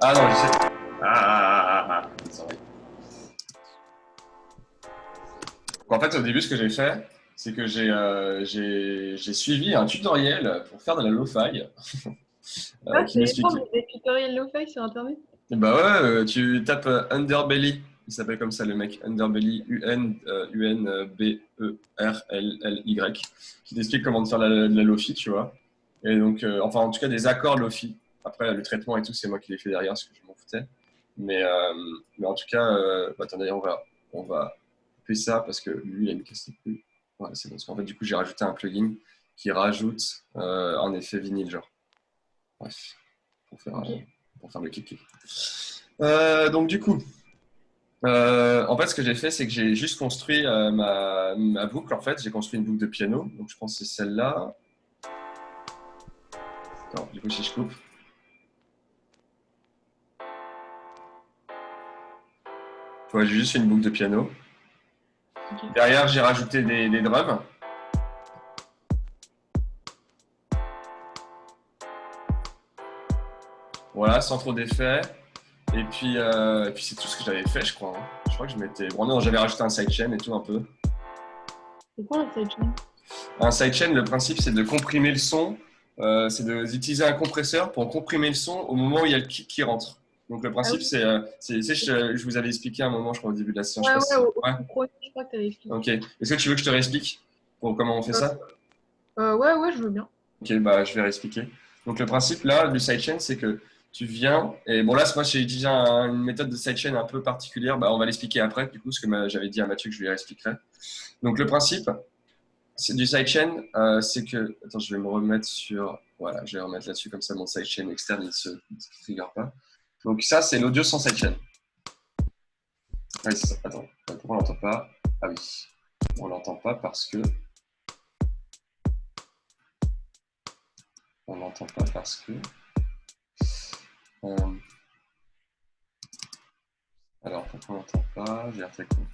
Ah non, je sais. Sorry. En fait, au début, ce que j'ai fait, c'est que j'ai suivi un tutoriel pour faire de la lo-fi Ah, qui c'est étrange, m'expliquait. des tutoriels lo-fi sur Internet. Bah ouais, tu tapes Underbelly, il s'appelle comme ça le mec, Underbelly, Underlly, qui t'explique comment te faire de la lo-fi, tu vois. Et donc, enfin, en tout cas, des accords lo-fi. Après, le traitement et tout, c'est moi qui l'ai fait derrière, parce que je m'en foutais. Mais en tout cas, attendez, on va couper ça parce que lui, il a une question plus. Ouais, c'est bon. Parce qu'en fait, du coup, j'ai rajouté un plugin qui rajoute un effet vinyle, genre. Bref, pour faire, Ok. pour faire le kick. Donc, du coup, en fait, ce que j'ai fait, c'est que j'ai juste construit ma boucle. En fait, j'ai construit une boucle de piano. Donc, je pense que c'est celle-là. Alors, du coup, si je coupe. Tu vois, j'ai juste fait une boucle de piano. Ok. Derrière, j'ai rajouté des drums. Voilà, sans trop d'effets. Et puis c'est tout ce que j'avais fait, je crois. Je crois que je m'étais. Bon, non, j'avais rajouté un sidechain et tout un peu. C'est quoi un sidechain? Un sidechain, le principe, c'est de comprimer le son. C'est d'utiliser un compresseur pour comprimer le son au moment où il y a le kick qui rentre. Donc le Ah principe, oui. tu sais, je vous avais expliqué à un moment, je crois, au début de la séance. Je Ouais, sais pas ouais, si... au Ouais. premier, je crois que tu avais expliqué. Ok. Est-ce que tu veux que je te réexplique pour comment on fait ça? Ouais, je veux bien. Ok, je vais réexpliquer. Donc le principe là du sidechain, c'est que tu viens et bon là, moi j'ai utilisé une méthode de sidechain un peu particulière. On va l'expliquer après du coup, ce que j'avais dit à Mathieu que je lui expliquerai. Donc le principe du sidechain, c'est que attends, je vais me remettre sur voilà, je vais remettre là-dessus comme ça mon sidechain externe il se trigger pas. Donc ça c'est l'audio sans sidechain. Ah oui, c'est ça. Attends, pourquoi on l'entend pas? Ah oui, on l'entend pas parce que euh, alors pourquoi on l'entend pas? J'ai très con.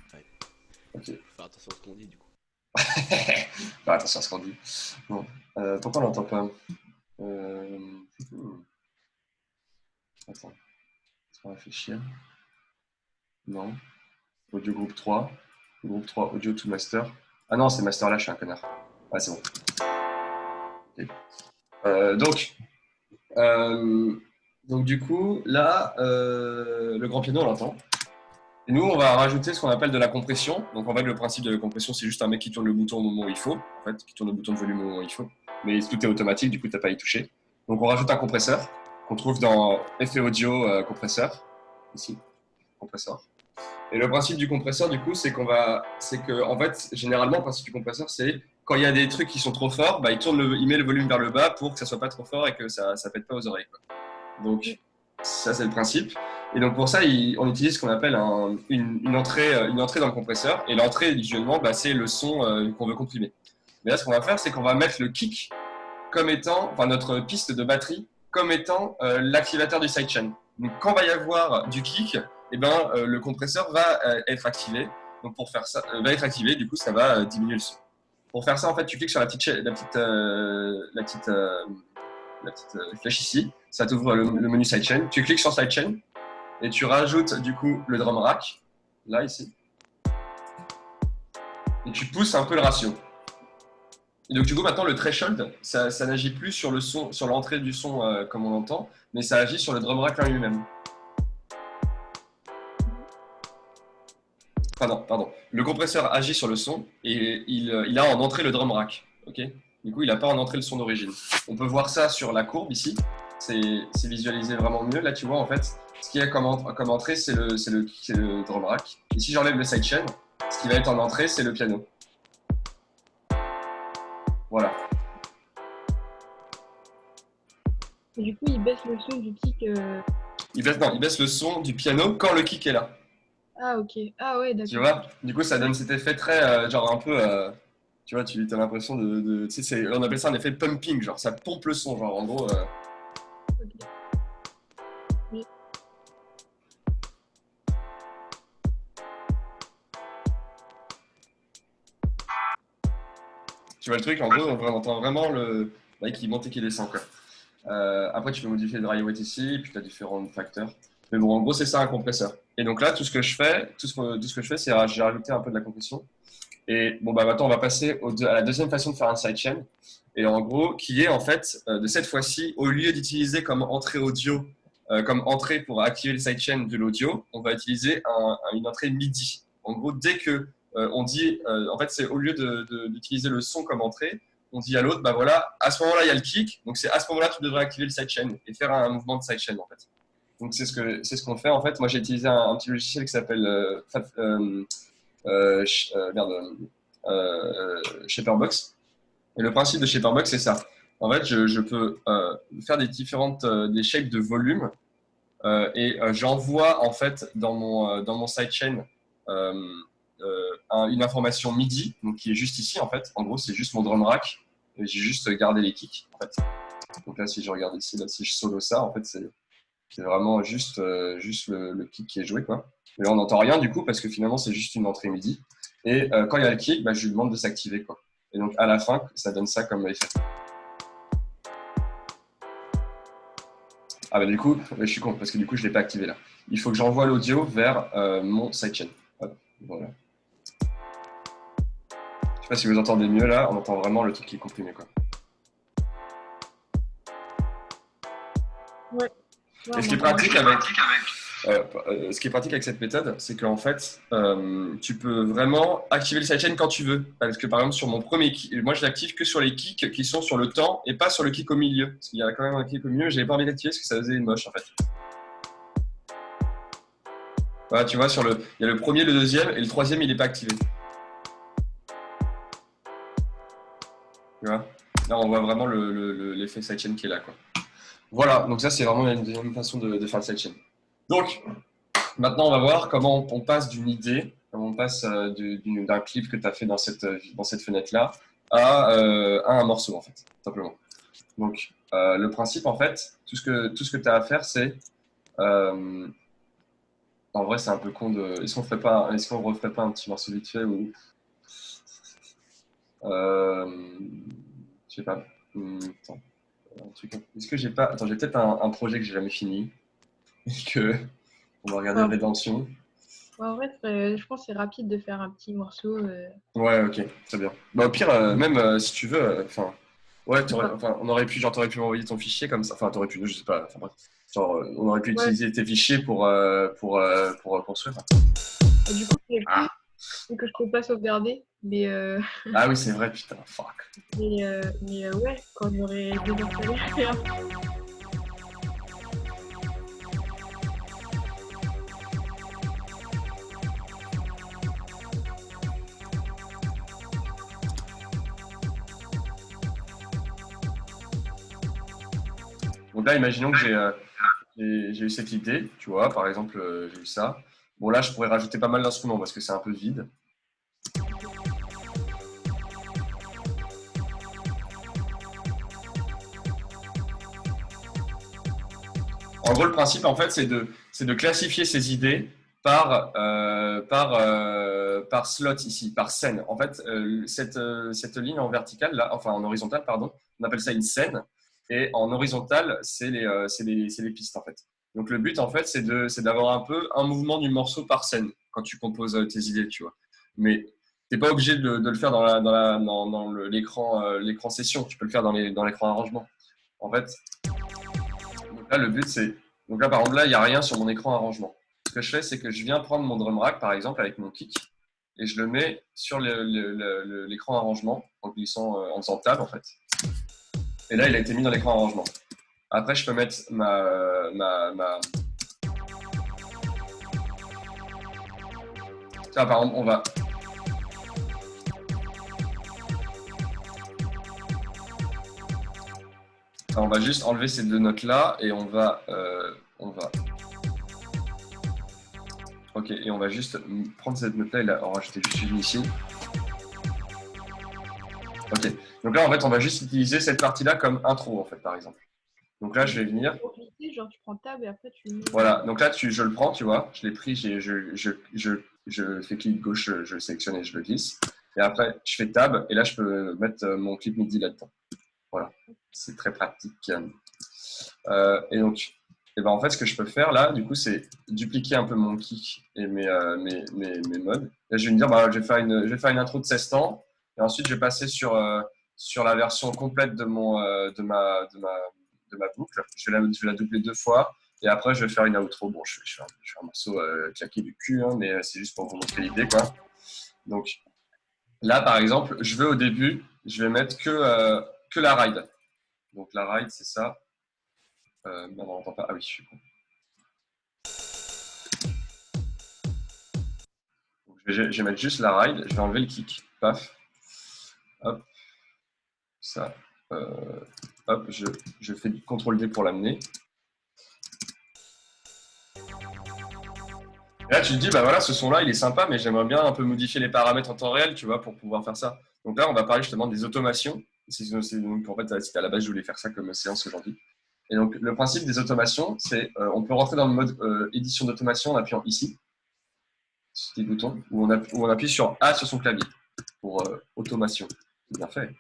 Ok. Faut faire attention à ce qu'on dit du coup. Attention à ce qu'on dit. Bon. Pourquoi on l'entend pas? Attends, on va réfléchir. Non. Audio groupe 3. Groupe 3, audio to master. Ah non, c'est master là, je suis un connard. Ah, c'est bon. Okay. Donc, du coup, là, le grand piano, on l'entend. Et nous, on va rajouter ce qu'on appelle de la compression. Donc, en fait, le principe de la compression, c'est juste un mec qui tourne le bouton au moment où il faut. En fait, qui tourne le bouton de volume au moment où il faut. Mais tout est automatique, du coup, tu n'as pas à y toucher. Donc, on rajoute un compresseur qu'on trouve dans effet audio compresseur. Ici, compresseur. Et le principe du compresseur, du coup, c'est que, en fait, généralement, le principe du compresseur, c'est quand il y a des trucs qui sont trop forts, bah, il met le volume vers le bas pour que ça soit pas trop fort et que ça pète pas aux oreilles, quoi. Donc ça c'est le principe. Et donc pour ça, on utilise ce qu'on appelle une entrée dans le compresseur. Et l'entrée, visuellement, bah, c'est le son qu'on veut comprimer. Mais là, ce qu'on va faire, c'est qu'on va mettre le kick comme étant, enfin notre piste de batterie, comme étant l'activateur du sidechain. Donc quand va y avoir du kick, eh ben, le compresseur va être activé. Donc pour faire ça, va être activé, du coup ça va diminuer le son. Pour faire ça, en fait, tu cliques sur la petite flèche ici, ça t'ouvre le menu sidechain. Tu cliques sur sidechain et tu rajoutes du coup le drum rack, là ici. Et tu pousses un peu le ratio. Et donc du coup maintenant le threshold, ça n'agit plus sur le son, sur l'entrée du son comme on l'entend, mais ça agit sur le drum rack en lui-même. Pardon. Le compresseur agit sur le son et il a en entrée le drum rack. Okay, du coup, il n'a pas en entrée le son d'origine. On peut voir ça sur la courbe ici. C'est visualisé vraiment mieux. Là, tu vois, en fait, ce qu'il y a comme entrée, c'est le drum rack. Et si j'enlève le sidechain, ce qui va être en entrée, c'est le piano. Voilà. Et du coup, il baisse le son du kick. Il baisse le son du piano quand le kick est là. Ah, ok. Ah, ouais, d'accord. Tu vois, du coup, ça donne cet effet très, genre un peu, tu vois, tu as l'impression tu sais, on appelle ça un effet pumping, genre ça pompe le son, genre en gros. Ok. Oui. Tu vois le truc, en gros, on entend vraiment le mec qui monte et qui descend, quoi. Après, tu peux modifier le dry weight ici, puis tu as différents facteurs. Mais bon, en gros, c'est ça un compresseur. Et donc là, tout ce que je fais, c'est j'ai rajouté un peu de la compression. Et bon, bah maintenant, on va passer à la deuxième façon de faire un sidechain. Et en gros, qui est en fait, de cette fois-ci, au lieu d'utiliser comme entrée audio, comme entrée pour activer le sidechain de l'audio, on va utiliser une entrée MIDI. En gros, dès que on dit, en fait, c'est au lieu d'utiliser le son comme entrée, on dit à l'autre, bah voilà, à ce moment-là, il y a le kick, donc c'est à ce moment-là que tu devrais activer le sidechain et faire un mouvement de sidechain, en fait. Donc c'est ce qu'on fait, en fait. Moi, j'ai utilisé un petit logiciel qui s'appelle Shaperbox. Et le principe de Shaperbox, c'est ça. En fait, je peux faire des shapes de volume et j'envoie en fait dans mon sidechain une information MIDI, donc qui est juste ici en fait. En gros, c'est juste mon drum rack et j'ai juste gardé les kicks en fait. Donc là, si je regarde ici, là, si je solo ça, en fait, c'est vraiment juste le kick qui est joué, quoi. Et là, on n'entend rien du coup parce que finalement, c'est juste une entrée MIDI. Et quand il y a le kick, bah, je lui demande de s'activer, quoi. Et donc à la fin, ça donne ça comme effet. Ah bah du coup, je suis con parce que du coup, je ne l'ai pas activé là. Il faut que j'envoie l'audio vers mon sidechain. Voilà. Je sais pas si vous entendez mieux là, on entend vraiment le truc qui est comprimé, quoi. Ouais. Et ce qui est pratique avec cette méthode, c'est qu'en fait, tu peux vraiment activer le sidechain quand tu veux. Parce que par exemple, sur mon premier kick, moi je l'active que sur les kicks qui sont sur le temps et pas sur le kick au milieu. Parce qu'il y a quand même un kick au milieu, j'avais pas envie d'activer parce que ça faisait une moche en fait. Voilà, tu vois, il y a le premier, le deuxième et le troisième, il n'est pas activé. Tu vois, là, on voit vraiment l'effet sidechain qui est là, quoi. Voilà, donc ça, c'est vraiment une deuxième façon de faire le sidechain. Donc, maintenant, on va voir comment on passe d'une idée, comment on passe d'un clip que tu as fait dans cette fenêtre-là à un morceau, en fait, simplement. Donc, le principe, en fait, tout ce que tu as à faire, c'est... en vrai, c'est un peu con de... Est-ce qu'on referait pas un petit morceau vite fait ou... Je sais pas. Attends. Est-ce que j'ai pas... Attends, j'ai peut-être un projet que j'ai jamais fini. Et que... On va regarder Rédemption. Ouais, en vrai, je pense que c'est rapide de faire un petit morceau. Ouais, ok, très bien. Bah, au pire, même si tu veux, enfin, ouais, t'aurais pu m'envoyer ton fichier comme ça. Enfin, t'aurais pu, je sais pas. Enfin, bref. Genre, on aurait pu utiliser tes fichiers pour construire. Et du coup, c'est que je peux pas sauvegarder. Mais, Ah oui, c'est vrai, putain, fuck. mais ouais, quand j'aurais désinstallé. Donc là, imaginons que j'ai eu cette idée, tu vois, par exemple, j'ai eu ça. Bon, là, je pourrais rajouter pas mal d'instruments parce que c'est un peu vide. En gros, le principe, en fait, c'est de classifier ces idées par slot ici, par scène. En fait, cette ligne en verticale, là, enfin en horizontale, pardon, on appelle ça une scène. Et en horizontale, c'est les pistes, en fait. Donc, le but, en fait, c'est d'avoir un peu un mouvement du morceau par scène quand tu composes tes idées, tu vois. Mais tu n'es pas obligé de le faire dans l'écran session. Tu peux le faire dans l'écran arrangement. En fait, donc là, le but, c'est… Donc là, par exemple, là, il n'y a rien sur mon écran arrangement. Ce que je fais, c'est que je viens prendre mon drum rack, par exemple, avec mon kick, et je le mets sur l'écran arrangement, en glissant, en faisant tab, en fait. Et là, il a été mis dans l'écran arrangement. Après, je peux mettre Ça, par exemple, on va juste enlever ces deux notes-là et on va… Ok, et on va juste prendre cette note-là et en rajouter juste une ici. Ok, donc là, en fait, on va juste utiliser cette partie-là comme intro, en fait, par exemple. Donc là, je vais venir… Genre, tu prends tab et après tu… Voilà, donc là, je le prends, tu vois, je l'ai pris, je fais clic gauche, je le sélectionne et je le glisse. Et après, je fais tab et là, je peux mettre mon clip MIDI là-dedans. Voilà, c'est très pratique. Et donc, ben, en fait, ce que je peux faire là, du coup, c'est dupliquer un peu mon kick et mes modes. Là, je vais me dire, bah, je vais faire une intro de 16 temps et ensuite, je vais passer sur la version complète de ma boucle. Je vais la doubler 2 fois. Et après, je vais faire une outro. Bon, je fais un morceau claqué du cul, hein, mais c'est juste pour vous montrer l'idée, quoi. Donc là, par exemple, au début, je vais mettre que la ride. Donc la ride, c'est ça. Non, on n'entend pas. Ah oui, je suis con. Donc, je vais mettre juste la ride. Je vais enlever le kick. Paf. Hop. Ça. Hop. Je fais du CTRL-D pour l'amener. Et là, tu te dis, bah voilà, ce son-là, il est sympa, mais j'aimerais bien un peu modifier les paramètres en temps réel, tu vois, pour pouvoir faire ça. Donc là, on va parler justement des automations. Donc, en fait, à la base, je voulais faire ça comme séance aujourd'hui. Et donc, le principe des automations, c'est on peut rentrer dans le mode édition d'automation en appuyant ici, ce petit bouton, où on appuie sur A sur son clavier pour automation. C'est bien fait.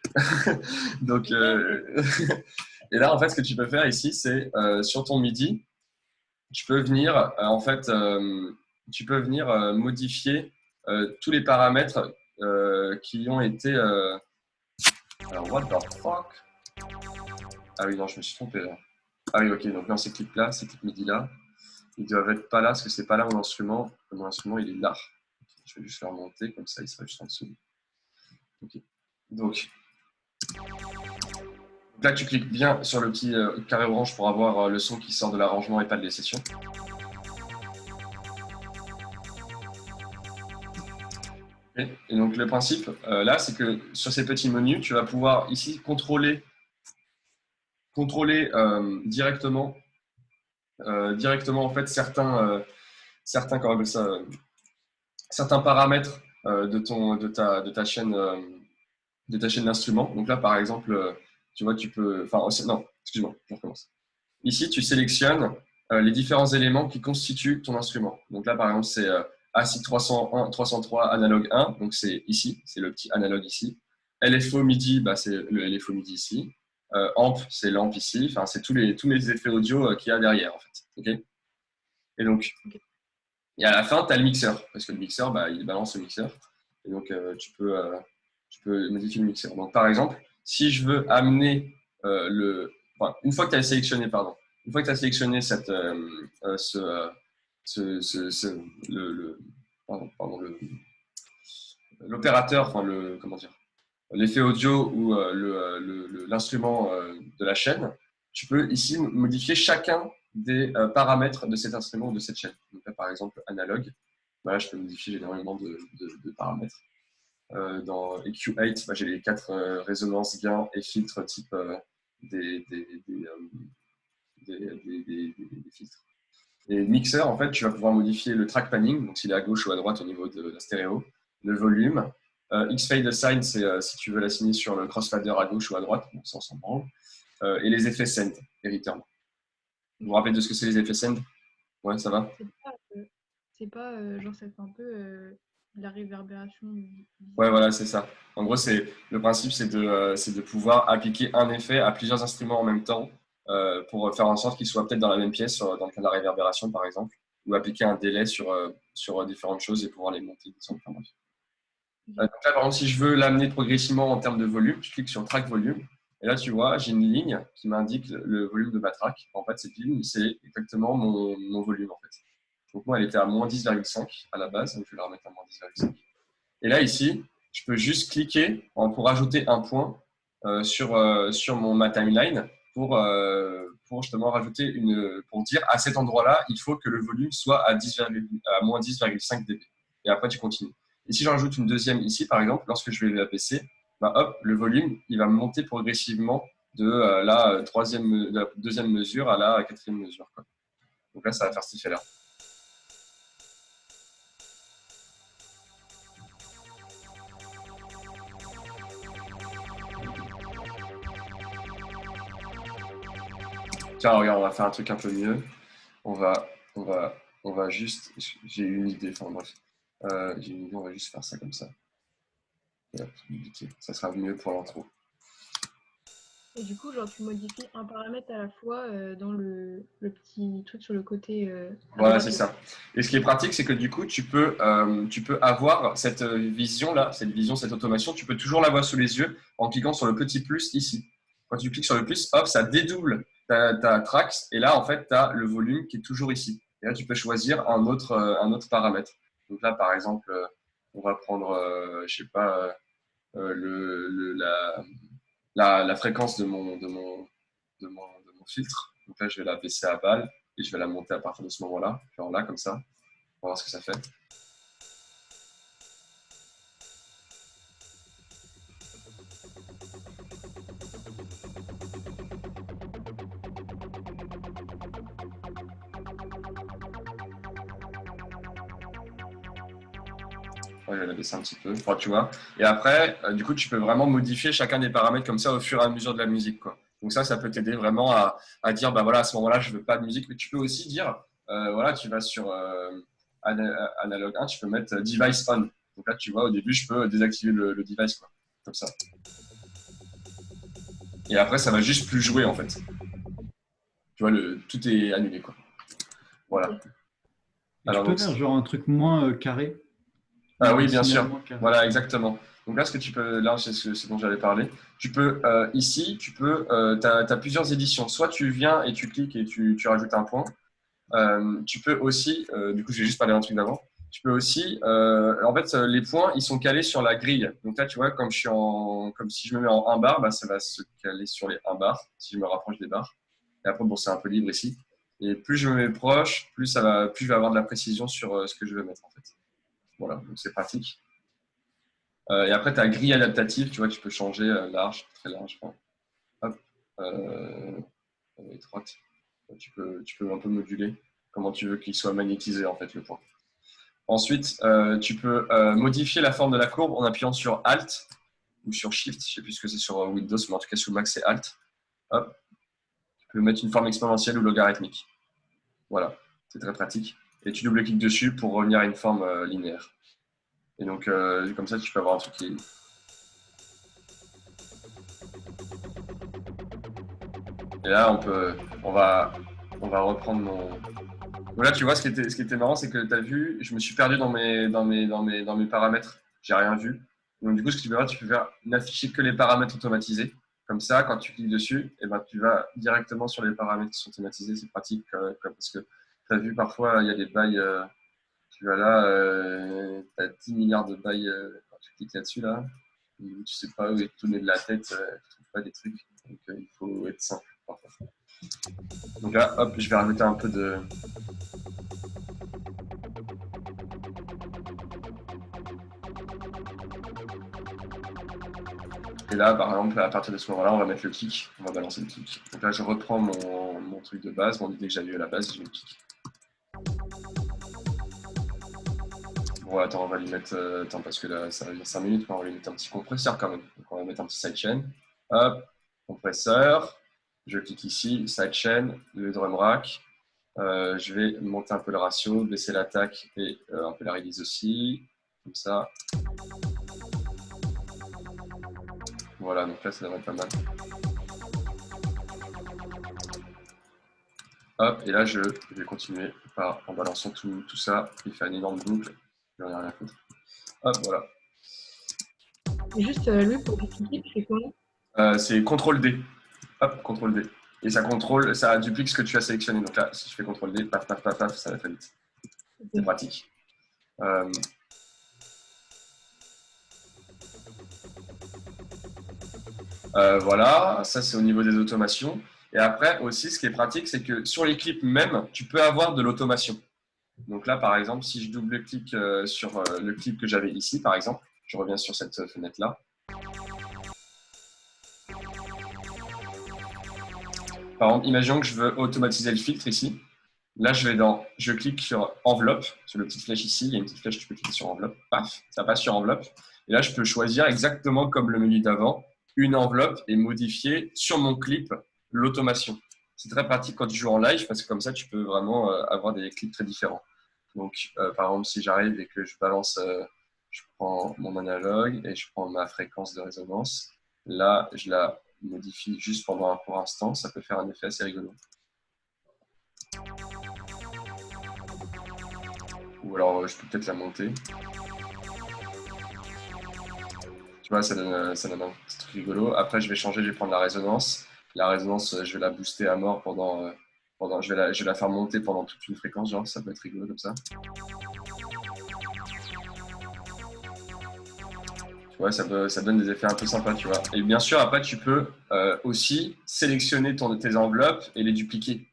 Donc, et là, en fait, ce que tu peux faire ici, c'est sur ton MIDI, tu peux venir, tu peux venir modifier tous les paramètres qui ont été… Alors, what the fuck? Ah oui, non, je me suis trompé là. Ah oui, ok, donc non, ces clips-là, ces clips MIDI-là, ils doivent être pas là parce que c'est pas là mon instrument. Mon instrument, il est là. Je vais juste le remonter, comme ça, il sera juste en dessous. Okay. Donc là, tu cliques bien sur le petit carré orange pour avoir le son qui sort de l'arrangement et pas de les sessions. Et donc le principe là, c'est que sur ces petits menus, tu vas pouvoir ici contrôler directement en fait certains comment on appelle ça, certains paramètres de ta chaîne d'instruments. Donc là, par exemple, tu vois, tu peux… Enfin, non, excuse-moi, je recommence. Ici, tu sélectionnes les différents éléments qui constituent ton instrument. Donc là, par exemple, c'est ASIC 303 analogue 1, donc c'est ici, c'est le petit analogue ici. LFO MIDI, bah, c'est le LFO MIDI ici. Amp, c'est l'amp ici. Enfin, c'est tous les effets audio qu'il y a derrière, en fait. Okay, et donc, et à la fin, tu as le mixeur, parce que le mixeur, bah, il balance le mixeur. Et donc, tu peux modifier le mixeur. Donc, par exemple, si je veux amener enfin, une fois que tu as sélectionné, l'opérateur, enfin comment dire, l'effet audio ou l'instrument de la chaîne, tu peux ici modifier chacun des paramètres de cet instrument ou de cette chaîne. Donc là, par exemple, analogue, bah là, je peux modifier énormément de paramètres. Dans EQ8, bah, j'ai les 4 résonances, gains et filtres type des filtres. Et mixer, en fait, tu vas pouvoir modifier le track panning, donc s'il est à gauche ou à droite au niveau de la stéréo, le volume. X-Fade Assign, c'est si tu veux l'assigner sur le crossfader à gauche ou à droite, donc ça on s'en branle. Et les effets send et return. Vous vous rappelez de ce que c'est les effets send? Ouais, ça va? C'est pas genre ça fait un peu de la réverbération. Ouais, voilà, c'est ça. En gros, le principe, c'est de pouvoir appliquer un effet à plusieurs instruments en même temps pour faire en sorte qu'ils soient peut-être dans la même pièce, dans le cas de la réverbération, par exemple, ou appliquer un délai sur différentes choses et pouvoir les monter. Enfin, bref. Donc là, par exemple, si je veux l'amener progressivement en termes de volume, je clique sur Track Volume. Et là, tu vois, j'ai une ligne qui m'indique le volume de ma track. En fait, cette ligne, c'est exactement mon volume. En fait. Donc moi, elle était à moins 10,5 à la base. Donc je vais la remettre à moins 10,5. Et là, ici, je peux juste cliquer pour ajouter un point sur ma timeline pour justement rajouter pour dire à cet endroit-là, il faut que le volume soit à moins 10,5 dB. Et après, tu continues. Et si j'en rajoute une deuxième ici, par exemple, lorsque je vais l'abaisser, bah, hop, le volume, il va monter progressivement de la deuxième mesure à la quatrième mesure, quoi. Donc là, ça va faire cet effet-là. Tiens, regarde, on va faire un truc un peu mieux. On va juste. J'ai une idée, enfin bref. J'ai une idée, on va juste faire ça comme ça. Ça sera mieux pour l'intro. Et du coup, genre, tu modifies un paramètre à la fois dans le petit truc sur le côté. Voilà, c'est ça. Et ce qui est pratique, c'est que du coup, tu peux avoir cette vision-là, cette automation, tu peux toujours l'avoir sous les yeux en cliquant sur le petit plus ici. Quand tu cliques sur le plus, hop, ça dédouble ta tracks. Et là, en fait, tu as le volume qui est toujours ici. Et là, tu peux choisir un autre paramètre. Donc là, par exemple, on va prendre, je sais pas, la fréquence de mon filtre. Donc là, je vais la baisser à balle et je vais la monter à partir de ce moment-là. Genre là, comme ça. On va voir ce que ça fait. Ouais, je vais la baisser un petit peu, enfin, tu vois. Et après, du coup, tu peux vraiment modifier chacun des paramètres comme ça au fur et à mesure de la musique, quoi. Donc ça peut t'aider vraiment à dire, bah voilà, à ce moment-là, je veux pas de musique. Mais tu peux aussi dire, voilà, tu vas sur Analog 1, tu peux mettre Device On. Donc là, tu vois, au début, je peux désactiver le device, quoi, comme ça. Et après, ça va juste plus jouer, en fait. Tu vois, tout est annulé, quoi. Voilà. Alors, tu peux faire genre un truc moins carré. Ah oui, bien sûr. Voilà, exactement. Donc là, c'est ce dont j'allais parler. Tu peux, ici, tu as plusieurs éditions. Soit tu viens et tu cliques et tu rajoutes un point. Tu peux aussi, du coup, je vais juste parler d'un truc d'avant. Tu peux aussi, en fait, les points, ils sont calés sur la grille. Donc là, tu vois, comme si je me mets en 1 bar, bah, ça va se caler sur les 1 bar, si je me rapproche des bars. Et après, bon, c'est un peu libre ici. Et plus je me mets proche, plus je vais avoir de la précision sur ce que je veux mettre, en fait. Voilà, donc c'est pratique. Et après, tu as grille adaptative, tu vois, tu peux changer large, très large, enfin, hop, étroite. Tu peux un peu moduler comment tu veux qu'il soit magnétisé, en fait, le point. Ensuite, tu peux modifier la forme de la courbe en appuyant sur Alt ou sur Shift. Je ne sais plus ce que c'est sur Windows, mais en tout cas, sous Mac, c'est Alt. Hop. Tu peux mettre une forme exponentielle ou logarithmique. Voilà, c'est très pratique. Et tu double-cliques dessus pour revenir à une forme linéaire. Et donc, comme ça, tu peux avoir un truc qui... Et là, on va reprendre mon... Donc là, tu vois, ce qui était marrant, c'est que tu as vu, je me suis perdu dans mes paramètres. J'ai rien vu. Donc, du coup, ce que tu peux faire, n'afficher que les paramètres automatisés. Comme ça, quand tu cliques dessus, et ben, tu vas directement sur les paramètres qui sont automatisés. C'est pratique parce que tu as vu, parfois, il y a des bails... tu vois là, tu as 10 milliards de bails quand tu cliques là-dessus, là. Tu ne sais pas où est tourner de la tête, tu ne trouves pas des trucs. Donc, il faut être simple. Parfois. Donc là, hop, je vais rajouter un peu de... Et là, par exemple, à partir de ce moment-là, on va mettre le kick. On va balancer le kick. Donc là, je reprends mon mon truc de base. Bon, dès que j'avais eu la base, je le clique. Bon, attends, on va lui mettre. Attends, parce que là, ça va venir 5 minutes, mais on va lui mettre un petit compresseur quand même. Donc, on va mettre un petit sidechain. Hop, compresseur. Je clique ici, sidechain, le drum rack. Je vais monter un peu le ratio, baisser l'attaque et un peu la release aussi. Comme ça. Voilà, donc là, ça devrait être pas mal. Hop, et là, je vais continuer en balançant tout ça. Il fait une énorme boucle. Je n'en ai rien à foutre. Hop, voilà. Et juste, lui, pour dupliquer, tu fais quoi? C'est CTRL-D. Hop, CTRL-D. Et ça duplique ce que tu as sélectionné. Donc là, si je fais CTRL-D, paf, paf, paf, paf, ça va très vite. C'est pratique. Voilà, ça c'est au niveau des automations. Et après aussi, ce qui est pratique, c'est que sur les clips même, tu peux avoir de l'automation. Donc là, par exemple, si je double-clique sur le clip que j'avais ici, par exemple, je reviens sur cette fenêtre-là. Par exemple, imaginons que je veux automatiser le filtre ici. Là, je clique sur enveloppe, sur le petit flèche ici. Il y a une petite flèche, tu peux cliquer sur enveloppe. Paf, ça passe sur enveloppe. Et là, je peux choisir exactement comme le menu d'avant, une enveloppe et modifier sur mon clip l'automation. C'est très pratique quand tu joues en live parce que comme ça, tu peux vraiment avoir des clips très différents. Donc, par exemple, si j'arrive et que je balance, je prends mon analogue et je prends ma fréquence de résonance. Là, je la modifie juste pendant un court instant. Ça peut faire un effet assez rigolo. Ou alors, je peux peut-être la monter. Tu vois, ça donne un petit truc rigolo. Après, je vais changer, je vais prendre la résonance. La résonance, je vais la booster à mort je vais la faire monter pendant toute une fréquence. Genre, ça peut être rigolo comme ça. Tu vois, ça donne des effets un peu sympas, tu vois. Et bien sûr, après, tu peux aussi sélectionner tes enveloppes et les dupliquer.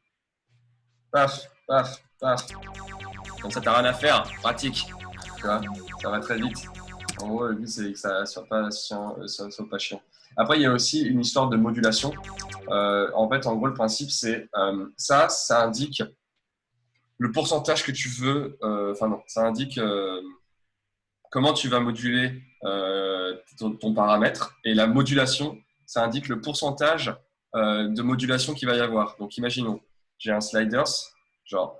Paf, paf, paf. Comme ça, t'as rien à faire. Pratique. Tu vois, ça va très vite. En gros, le but, c'est que ça ne soit pas chiant. Après, il y a aussi une histoire de modulation. En fait, en gros, le principe, c'est ça indique le pourcentage que tu veux. Enfin, non, ça indique comment tu vas moduler ton paramètre. Et la modulation, ça indique le pourcentage de modulation qu'il va y avoir. Donc, imaginons, j'ai un sliders, genre,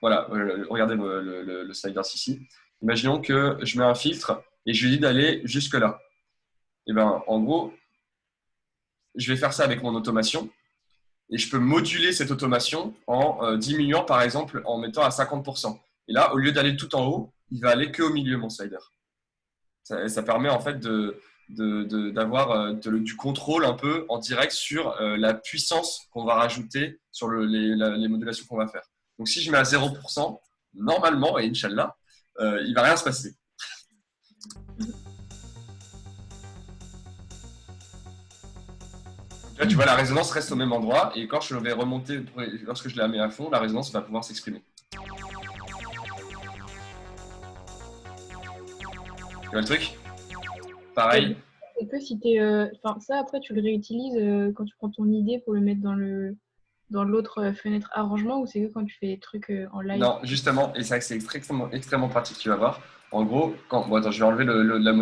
voilà, regardez le sliders ici. Imaginons que je mets un filtre et je lui dis d'aller jusque-là. Et ben, en gros, je vais faire ça avec mon automation et je peux moduler cette automation en diminuant, par exemple, en mettant à 50%. Et là, au lieu d'aller tout en haut, il va aller qu'au milieu, mon slider. Ça permet en fait d'avoir du contrôle un peu en direct sur la puissance qu'on va rajouter sur les modulations qu'on va faire. Donc, si je mets à 0%, normalement, et Inch'Allah, il ne va rien se passer. Là, tu vois, la résonance reste au même endroit et quand je vais remonter, lorsque je la mets à fond, la résonance va pouvoir s'exprimer. Tu vois le truc? Pareil. Et que si t'es, enfin, ça, après, tu le réutilises quand tu prends ton idée pour le mettre dans l'autre fenêtre arrangement ou c'est que quand tu fais des trucs en live? Non, justement, et c'est vrai que c'est extrêmement pratique, tu vas voir. En gros, bon, attends, je vais enlever la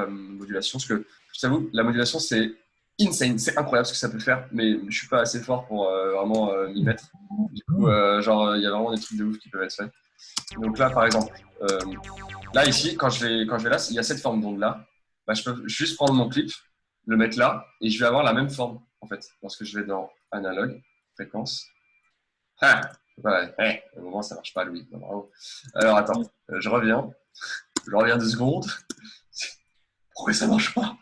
modulation, parce que je t'avoue, la modulation, c'est insane, c'est incroyable ce que ça peut faire, mais je suis pas assez fort pour vraiment m'y mettre. Du coup, genre, il y a vraiment des trucs de ouf qui peuvent être faits. Donc là, par exemple, là, ici, quand je vais là, il y a cette forme d'onde-là. Bah, je peux juste prendre mon clip, le mettre là, et je vais avoir la même forme, en fait, lorsque je vais dans analogue, fréquence. Ah, ouais, au moment, ça marche pas, Louis. Non, bravo. Alors, attends, je reviens. Je reviens 2 secondes. Pourquoi ça marche pas?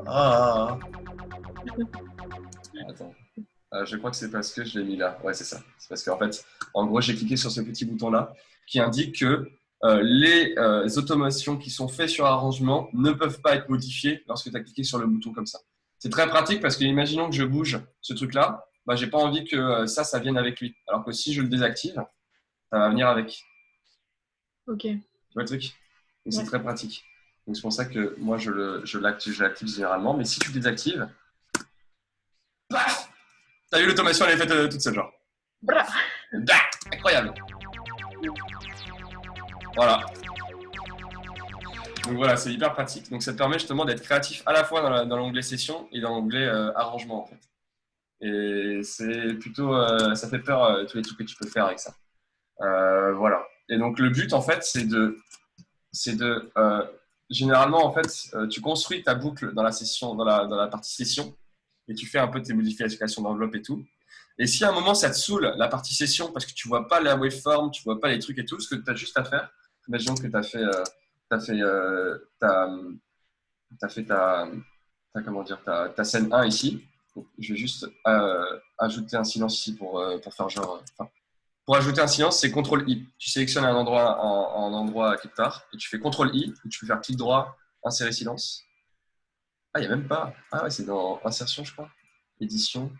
Ah. Attends. Je crois que c'est parce que je l'ai mis là. Ouais, c'est ça. C'est parce qu'en fait, en gros, j'ai cliqué sur ce petit bouton-là qui indique que les automations qui sont faites sur arrangement ne peuvent pas être modifiées lorsque tu as cliqué sur le bouton comme ça. C'est très pratique parce que imaginons que je bouge ce truc-là, bah, j'ai pas envie que ça vienne avec lui. Alors que si je le désactive, ça va venir avec. Ok. Tu vois le truc? Donc c'est très pratique. Donc c'est pour ça que moi je l'active généralement. Mais si tu le désactives, paf, T'as vu l'automation, elle est faite toute seule, genre. Bra. Incroyable. Voilà. Donc voilà, c'est hyper pratique. Donc ça te permet justement d'être créatif à la fois dans l'onglet session et dans l'onglet arrangement en fait. Et c'est plutôt, ça fait peur tous les trucs que tu peux faire avec ça. Voilà. Et donc le but en fait, c'est de généralement en fait, tu construis ta boucle dans la session, dans la partie session, et tu fais un peu tes modifications d'enveloppe et tout. Et si à un moment ça te saoule la partie session parce que tu vois pas la waveform, tu vois pas les trucs et tout, ce que tu as juste à faire, imaginons que tu as fait, t'as fait comment dire, ta scène 1 ici. Donc, je vais juste ajouter un silence ici pour faire genre. Pour ajouter un silence, c'est CTRL-I. Tu sélectionnes un endroit quelque part et tu fais CTRL-I, ou tu peux faire clic droit, insérer silence. Ah, il n'y a même pas. Ah ouais, c'est dans insertion, je crois. Édition.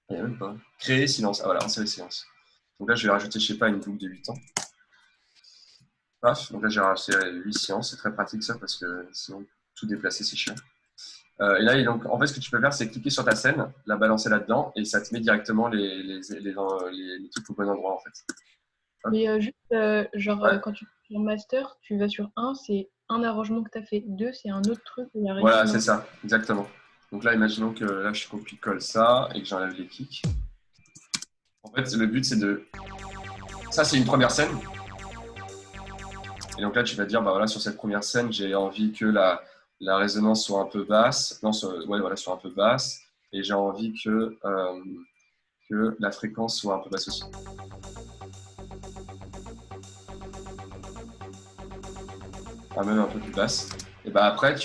Il n'y a même pas. Créer silence. Ah voilà, insérer silence. Donc là, je vais rajouter, je sais pas, une boucle de 8 ans. Paf. Donc là, j'ai rajouté 8 silences. C'est très pratique ça parce que sinon, tout déplacer, c'est chiant. Et là, donc, en fait, ce que tu peux faire, c'est cliquer sur ta scène, la balancer là-dedans, et ça te met directement les trucs au bon endroit, en fait. Mais juste, genre, Ouais. quand tu fais sur master, tu vas sur un, c'est un arrangement que tu as fait. Deux, c'est un autre truc où il y a Voilà, c'est résidence. ça, exactement. Donc là, imaginons que là, je copie-colle ça et que j'enlève les kicks. En fait, le but, c'est de... Ça, c'est une première scène. Et donc là, tu vas dire, bah voilà, sur cette première scène, j'ai envie que la résonance soit un peu basse. Non, ouais, voilà, soit un peu basse. Et j'ai envie que la fréquence soit un peu basse aussi. Enfin, même un peu plus basse. Et bah après,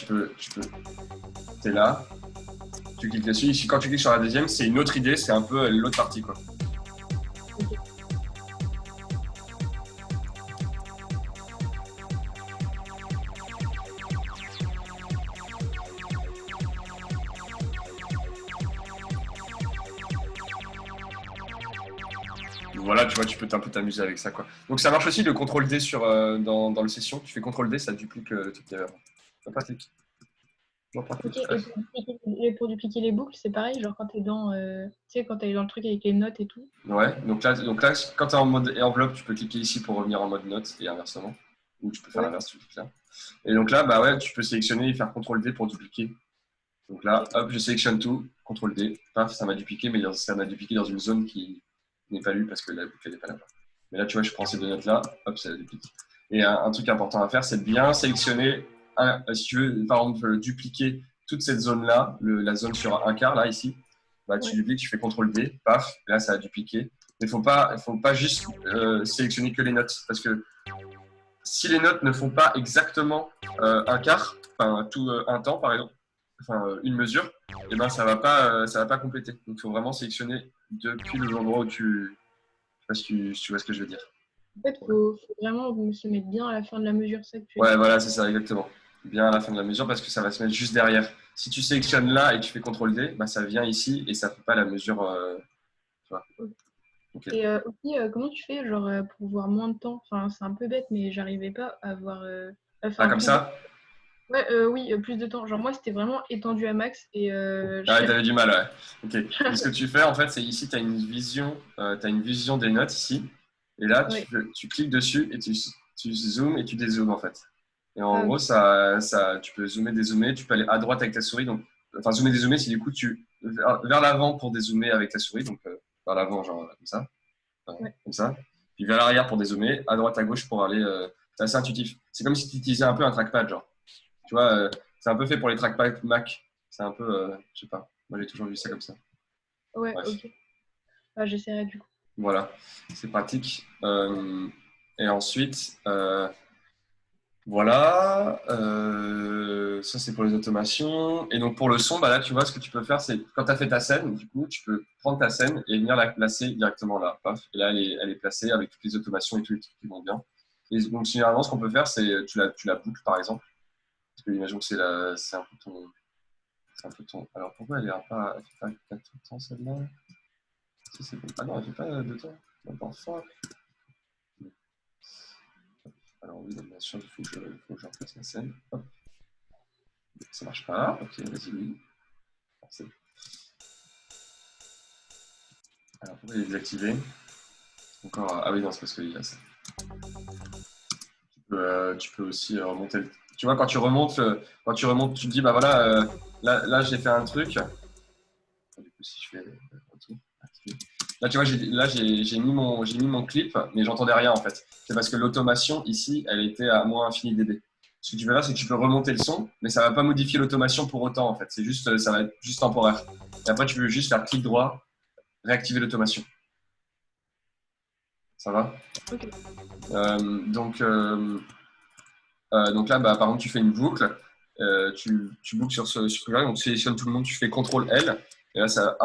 t'es là, tu cliques dessus. Ici, quand tu cliques sur la deuxième, c'est une autre idée, c'est un peu l'autre partie, quoi. Voilà, tu vois, tu peux un peu t'amuser avec ça, quoi. Donc ça marche aussi le CTRL D dans le session. Tu fais CTRL D, ça duplique le truc qu'il y avait avant. C'est pratique. Toujours Ok, pratique. et pour dupliquer les boucles, c'est pareil, genre quand tu es dans, tu sais, quand tu dans le truc avec les notes et tout. Ouais, donc là quand tu es en mode enveloppe, tu peux cliquer ici pour revenir en mode note et inversement. Ou tu peux faire Ouais, l'inverse, tu cliques là. Et donc là, bah ouais, tu peux sélectionner et faire CTRL D pour dupliquer. Donc là, hop, je sélectionne tout, CTRL D, paf, ça m'a dupliqué, mais ça m'a dupliqué dans une zone qui n'est pas lue parce que la boucle n'est pas là-bas. Mais là, tu vois, je prends ces deux notes-là, hop, ça la duplique. Et un truc important à faire, c'est bien sélectionner, si tu veux, par exemple, dupliquer toute cette zone-là, la zone sur un quart, là, ici, bah, tu ouais. dupliques, tu fais CTRL D, paf, là, ça a dupliqué. Mais il faut pas juste sélectionner que les notes, parce que si les notes ne font pas exactement un quart, enfin tout un temps par exemple, enfin une mesure, et ben ça va pas compléter. Donc il faut vraiment sélectionner depuis l'endroit où je sais pas si tu vois ce que je veux dire. En fait, faut vraiment se mettre bien à la fin de la mesure, ça que tu veux Ouais, dire. voilà, c'est ça exactement. Bien à la fin de la mesure parce que ça va se mettre juste derrière. Si tu sélectionnes là et que tu fais CTRL D, bah, ça vient ici et ça fait pas la mesure. Tu vois. Ok. Et aussi, comment tu fais, genre, pour voir moins de temps? Enfin, c'est un peu bête, mais j'arrivais pas à voir, Ah, enfin, comme plus de... ça? Ouais, oui, plus de temps. Genre, moi, c'était vraiment étendu à max et Ah ouais, t'avais du mal, ouais. Ok. Donc, ce que tu fais, en fait, c'est ici, tu as une vision des notes ici. Et là, ouais. tu cliques dessus et tu zoomes et tu dézoomes, en fait. Et en Ah, gros, ok. tu peux zoomer, dézoomer. Tu peux aller à droite avec ta souris. Donc, enfin, zoomer, dézoomer, c'est du coup, vers l'avant pour dézoomer avec ta souris. Donc, vers l'avant, genre comme ça. Enfin, Ouais. comme ça. Puis vers l'arrière pour dézoomer. À droite, à gauche pour aller. C'est assez intuitif. C'est comme si tu utilisais un peu un trackpad, genre. Tu vois, c'est un peu fait pour les trackpads Mac. C'est un peu, je sais pas. Moi, j'ai toujours vu ça comme ça. Ouais, Bref, ok. Ah, j'essaierai du coup. voilà, c'est pratique. Et ensuite, voilà, ça c'est pour les automations. Et donc pour le son, bah là, tu vois, ce que tu peux faire, c'est quand tu as fait ta scène, du coup, tu peux prendre ta scène et venir la placer directement là. Paf. Et là, elle est placée avec toutes les automations et tous les trucs qui vont bien. Et donc, généralement, ce qu'on peut faire, c'est tu la boucles, par exemple. Parce que imagine que c'est un peu ton. C'est un peu ton. Alors pourquoi elle fait pas 4 temps celle-là? Si, c'est bon. Ah non, elle fait pas de temps. What the fuck? Alors oui, bien sûr, il faut que je refasse la scène. Hop. Ça marche pas. Ok, vas-y, oui. C'est- Alors, pourquoi il est désactivé? Encore, ah oui, non, c'est parce qu'il y a ça. Tu peux aussi remonter. Tu vois, quand tu remontes, tu te dis, bah voilà, là j'ai fait un truc. Du coup, si je fais tout, activer. Là, tu vois, j'ai mis mon clip, mais j'entendais rien en fait. C'est parce que l'automation ici, elle était à moins infini dB. Ce que tu peux faire, c'est que tu peux remonter le son, mais ça va pas modifier l'automation pour autant en fait. C'est juste, ça va être juste temporaire. Et après, tu peux juste faire clic droit, réactiver l'automation. Ça va? Ok. Donc là, bah, par exemple, tu fais une boucle, tu boucles sur ce truc-là, donc tu sélectionnes tout le monde, tu fais CTRL L, et là, ça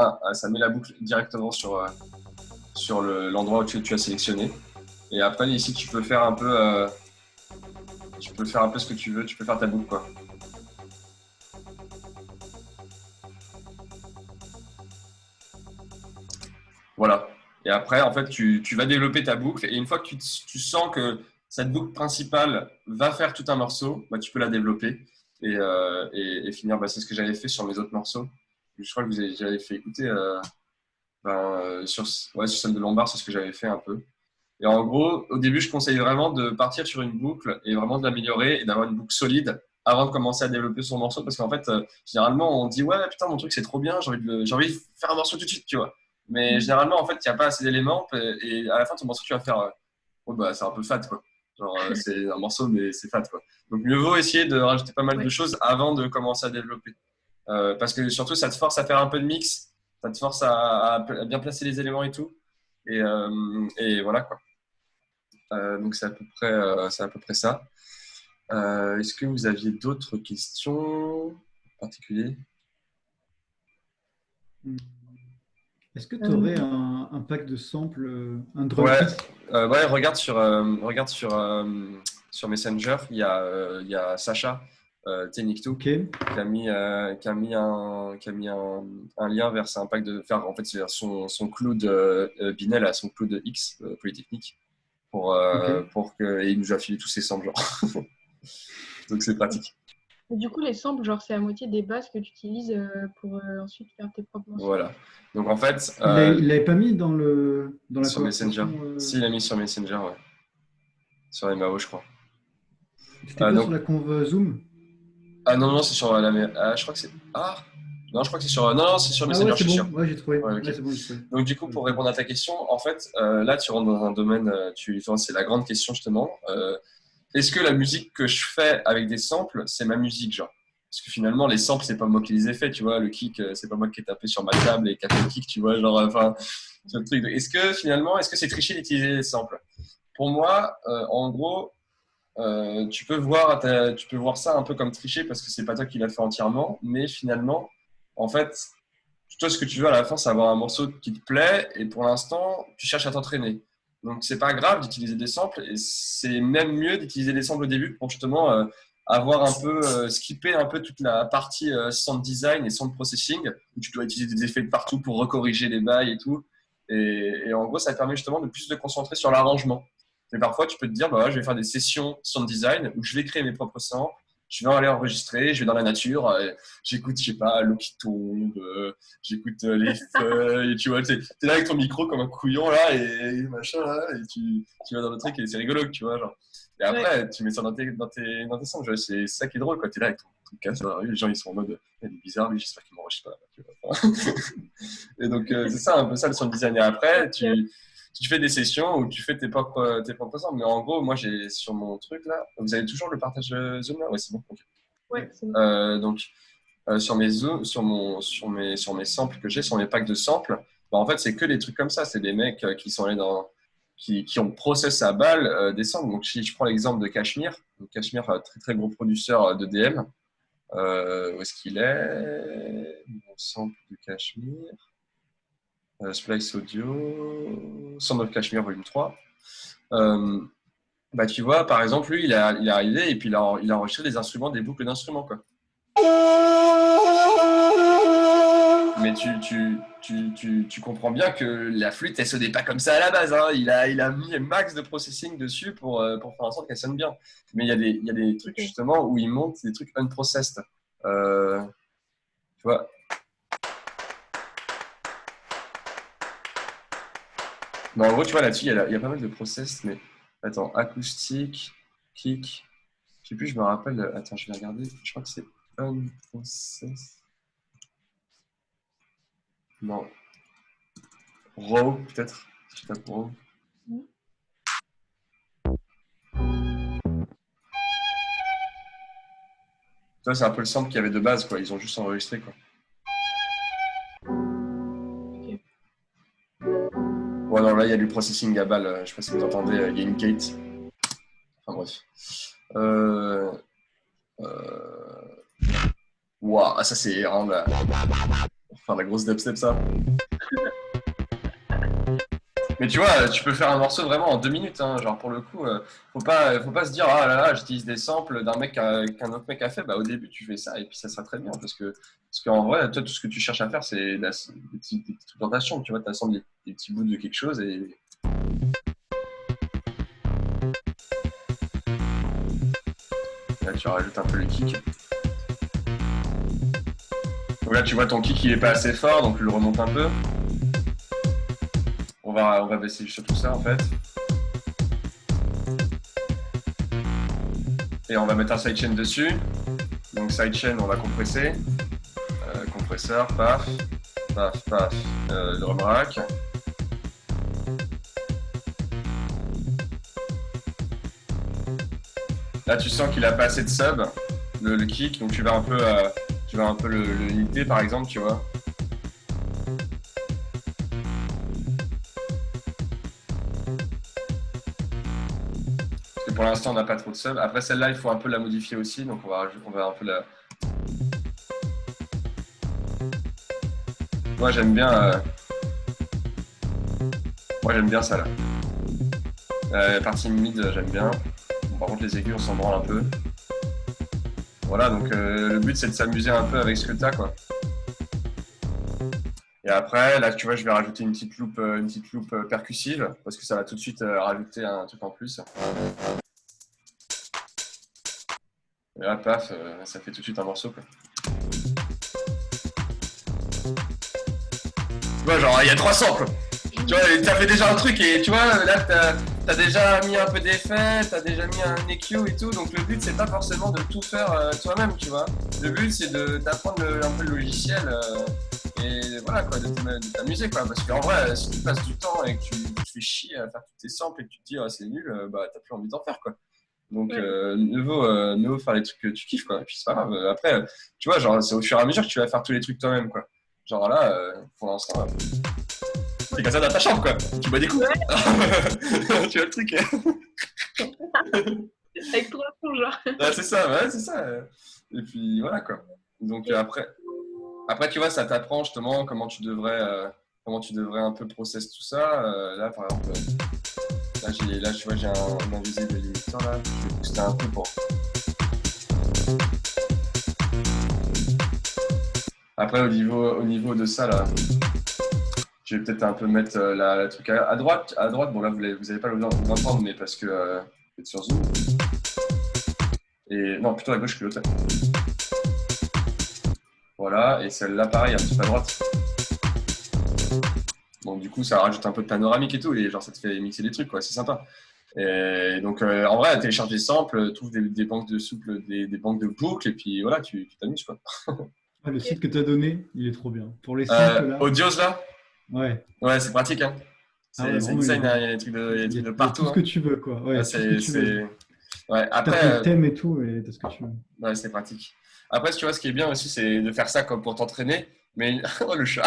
met la boucle directement sur l'endroit où tu as sélectionné. Et après, ici, tu peux faire un peu ce que tu veux, tu peux faire ta boucle, quoi. Voilà. Et après, en fait, tu vas développer ta boucle, et une fois que tu sens que cette boucle principale va faire tout un morceau, bah, tu peux la développer et finir. Bah, c'est ce que j'avais fait sur mes autres morceaux. Je crois que j'avais fait écouter sur celle de Lombard, c'est ce que j'avais fait un peu. Et en gros, au début, je conseille vraiment de partir sur une boucle et vraiment de l'améliorer et d'avoir une boucle solide avant de commencer à développer son morceau. Parce qu'en fait, généralement, on dit ouais, putain, mon truc c'est trop bien, j'ai envie de faire un morceau tout de suite, tu vois. Mais généralement, en fait, il n'y a pas assez d'éléments et à la fin, ton morceau, tu vas faire oh, bah, c'est un peu fat, quoi. Genre, c'est un morceau, mais c'est fat, quoi. Donc, mieux vaut essayer de rajouter pas mal de choses avant de commencer à développer. Parce que surtout, ça te force à faire un peu de mix, ça te force à bien placer les éléments et tout. Et voilà, quoi. Donc c'est à peu près ça. Est-ce que vous aviez d'autres questions particulières? Est-ce que tu aurais un pack de samples, un drum Ouais, kit? ouais, sur Messenger, il y a Sacha Technic2 Ok. qui a mis un lien vers un pack de faire en fait c'est son cloud Binel à son cloud X Polytechnique Ok. et il nous a filé tous ses samples genre. Donc c'est pratique. Et du coup, les samples, genre, c'est à moitié des bases que tu utilises pour ensuite faire tes propres morceaux. Voilà. Donc en fait, Il l'avait pas mis dans la sur Messenger. conversation. Si, il a mis sur Messenger, ouais. Sur MAO, je crois. C'était pas sur Donc, la conv Zoom? ah non, non, c'est sur je crois que c'est. Ah non, je crois que c'est sur. Non, non, c'est sur Ah ouais, Messenger, je c'est suis sûr. bon. Ouais, j'ai trouvé. Ouais, Ouais, ok. c'est bon, j'ai trouvé. Donc, du coup, pour répondre à ta question, en fait, là, tu rentres dans un domaine. C'est la grande question, justement. Est-ce que la musique que je fais avec des samples, c'est ma musique, genre? Parce que finalement, les samples, c'est pas moi qui les ai faits, tu vois. Le kick, c'est pas moi qui ai tapé sur ma table et qui a fait le kick, tu vois. Genre, enfin, c'est le truc. Est-ce que c'est tricher d'utiliser les samples? Pour moi, en gros, tu peux voir ça un peu comme tricher parce que c'est pas toi qui l'as fait entièrement, mais finalement, en fait, toi, ce que tu veux à la fin, c'est avoir un morceau qui te plaît et pour l'instant, tu cherches à t'entraîner. Donc, c'est pas grave d'utiliser des samples et c'est même mieux d'utiliser des samples au début pour justement avoir un peu, skipper un peu toute la partie sound design et sound processing où tu dois utiliser des effets de partout pour recorriger les bails et tout. Et en gros, ça te permet justement de plus te concentrer sur l'arrangement. Mais parfois, tu peux te dire, bah, ouais, je vais faire des sessions sound design où je vais créer mes propres samples, je vais aller enregistrer, je vais dans la nature, j'écoute, je sais pas, l'eau qui tombe, j'écoute les feuilles, tu vois, t'es là avec ton micro comme un couillon là et machin là, et tu vas dans le truc et c'est rigolo, tu vois, genre. Et après, Ouais. tu mets ça dans tes samples, tu vois, c'est ça qui est drôle, quand t'es là avec ton casque dans la rue, les gens ils sont en mode, il est bizarre, lui, j'espère qu'il m'enregistre pas, tu vois. Et donc, c'est ça, un peu ça le sound design. Et après, tu fais des sessions où tu fais tes propres samples. Mais en gros, moi, j'ai sur mon truc là, vous avez toujours le partage Zoom là? Ouais, c'est bon. Ok. Ouais, c'est bon. Donc, sur mes sur mes samples que j'ai, sur mes packs de samples, bah, en fait, c'est que des trucs comme ça. C'est des mecs qui sont allés qui ont process à balle des samples. Donc, si je prends l'exemple de Cachemire, donc Cachemire, très très gros producteur de DM. Où est-ce qu'il est? Mon sample de Cachemire. Splice Audio, Sound of Kashmir Volume 3. Bah, tu vois, par exemple, lui, il est arrivé et puis il a enregistré des instruments, des boucles d'instruments, quoi. Mais tu comprends bien que la flûte, elle sonnait pas comme ça à la base. Hein. Il a mis un max de processing dessus pour faire en sorte qu'elle sonne bien. Mais il y a des trucs, justement, où il monte des trucs unprocessed. Tu vois, Mais en gros, tu vois, là-dessus, il y a pas mal de process. Mais attends, acoustique, kick. Je sais plus, je me rappelle. Attends, je vais regarder. Je crois que c'est un process. Non. Raw, peut-être. Si je tape Raw. Ça, c'est un peu le sample qu'il y avait de base, quoi. Ils ont juste enregistré, quoi. Ouais, non, là, il y a du processing à balle. Je sais pas si vous entendez, il y a une gate. Enfin, bref. Waouh, ça, c'est vraiment la grosse dubstep, ça. Mais tu vois, tu peux faire un morceau vraiment en 2 minutes, hein. Genre pour le coup, faut pas se dire ah là là, j'utilise des samples d'un mec qu'un autre mec a fait. Bah au début tu fais ça et puis ça sera très bien parce qu'en vrai, toi tout ce que tu cherches à faire c'est des petits trucs dans ta chambre, tu vois, t'assembles des petits bouts de quelque chose et là tu rajoutes un peu le kick. Donc là tu vois ton kick il est pas assez fort donc tu le remontes un peu. On va baisser sur tout ça en fait. Et on va mettre un sidechain dessus. Donc sidechain, on va compresser. Compresseur, paf, paf, paf, drum rack. Là, tu sens qu'il a pas assez de sub, le kick, donc tu vas un peu le limiter par exemple, tu vois. Parce que pour l'instant, on n'a pas trop de sub. Après celle-là, il faut un peu la modifier aussi, donc on va un peu la. Moi, j'aime bien. Moi, j'aime bien ça là. La partie mid, j'aime bien. Bon, par contre, les aigus, on s'en branle un peu. Voilà, donc le but, c'est de s'amuser un peu avec ce que tu as, quoi. Et après, là, tu vois, je vais rajouter une petite loupe percussive, parce que ça va tout de suite rajouter un truc en plus. Et là, paf, ça fait tout de suite un morceau, quoi. Tu vois, genre, il y a 3 samples. Tu vois, t'as fait déjà un truc et tu vois, là, t'as déjà mis un peu d'effet, t'as déjà mis un EQ et tout. Donc le but, c'est pas forcément de tout faire toi-même, tu vois. Le but, c'est d'apprendre un peu le logiciel et voilà, quoi, de t'amuser, quoi. Parce qu'en vrai, si tu passes du temps et que tu te fais chier à faire tous tes samples et que tu te dis, oh, c'est nul, bah, t'as plus envie d'en faire, quoi. Donc, mieux vaut faire les trucs que tu kiffes, quoi. Et puis, c'est pas grave. Après, tu vois, genre, c'est au fur et à mesure que tu vas faire tous les trucs toi-même, quoi. Genre là, pour l'instant, c'est comme ça dans ta chambre, quoi. Tu bois des coups. Ouais. Tu vois le truc. Avec tout le fond, genre. Ouais, c'est ça, ouais, c'est ça. Et puis, voilà, quoi. Donc, après, tu vois, ça t'apprend justement comment tu devrais un peu process tout ça. Là, par exemple, là, tu vois, j'ai un invisible limiteur, là. Je vais booster un peu pour. Après, au niveau de ça, là, je vais peut-être un peu mettre la truc à droite. À droite, bon, là, vous n'allez pas l'entendre, mais parce que vous êtes sur Zoom. Et non, plutôt à gauche que l'autre. Voilà, et celle-là, pareil, un petit peu à droite. Donc, du coup, ça rajoute un peu de panoramique et tout, et genre, ça te fait mixer des trucs, quoi, c'est sympa. Et donc, en vrai, télécharge des samples, trouve des banques de souples, des banques de boucles, et puis voilà, tu t'amuses, quoi. Ah, le site que tu as donné, il est trop bien. Pour les samples, là. Audios, là? Ouais. Ouais, c'est pratique, hein. Ah ouais, C'est vraiment, insane, hein, il y a des trucs il y a de tout partout, ce que hein. tu veux, quoi. Ouais, Ouais, tout ce que tu veux. Ouais, Tu tapes le thème et tout, et t'as ce que tu veux. ouais, c'est pratique. Après, tu vois, ce qui est bien aussi, c'est de faire ça comme pour t'entraîner. Mais oh, le chat.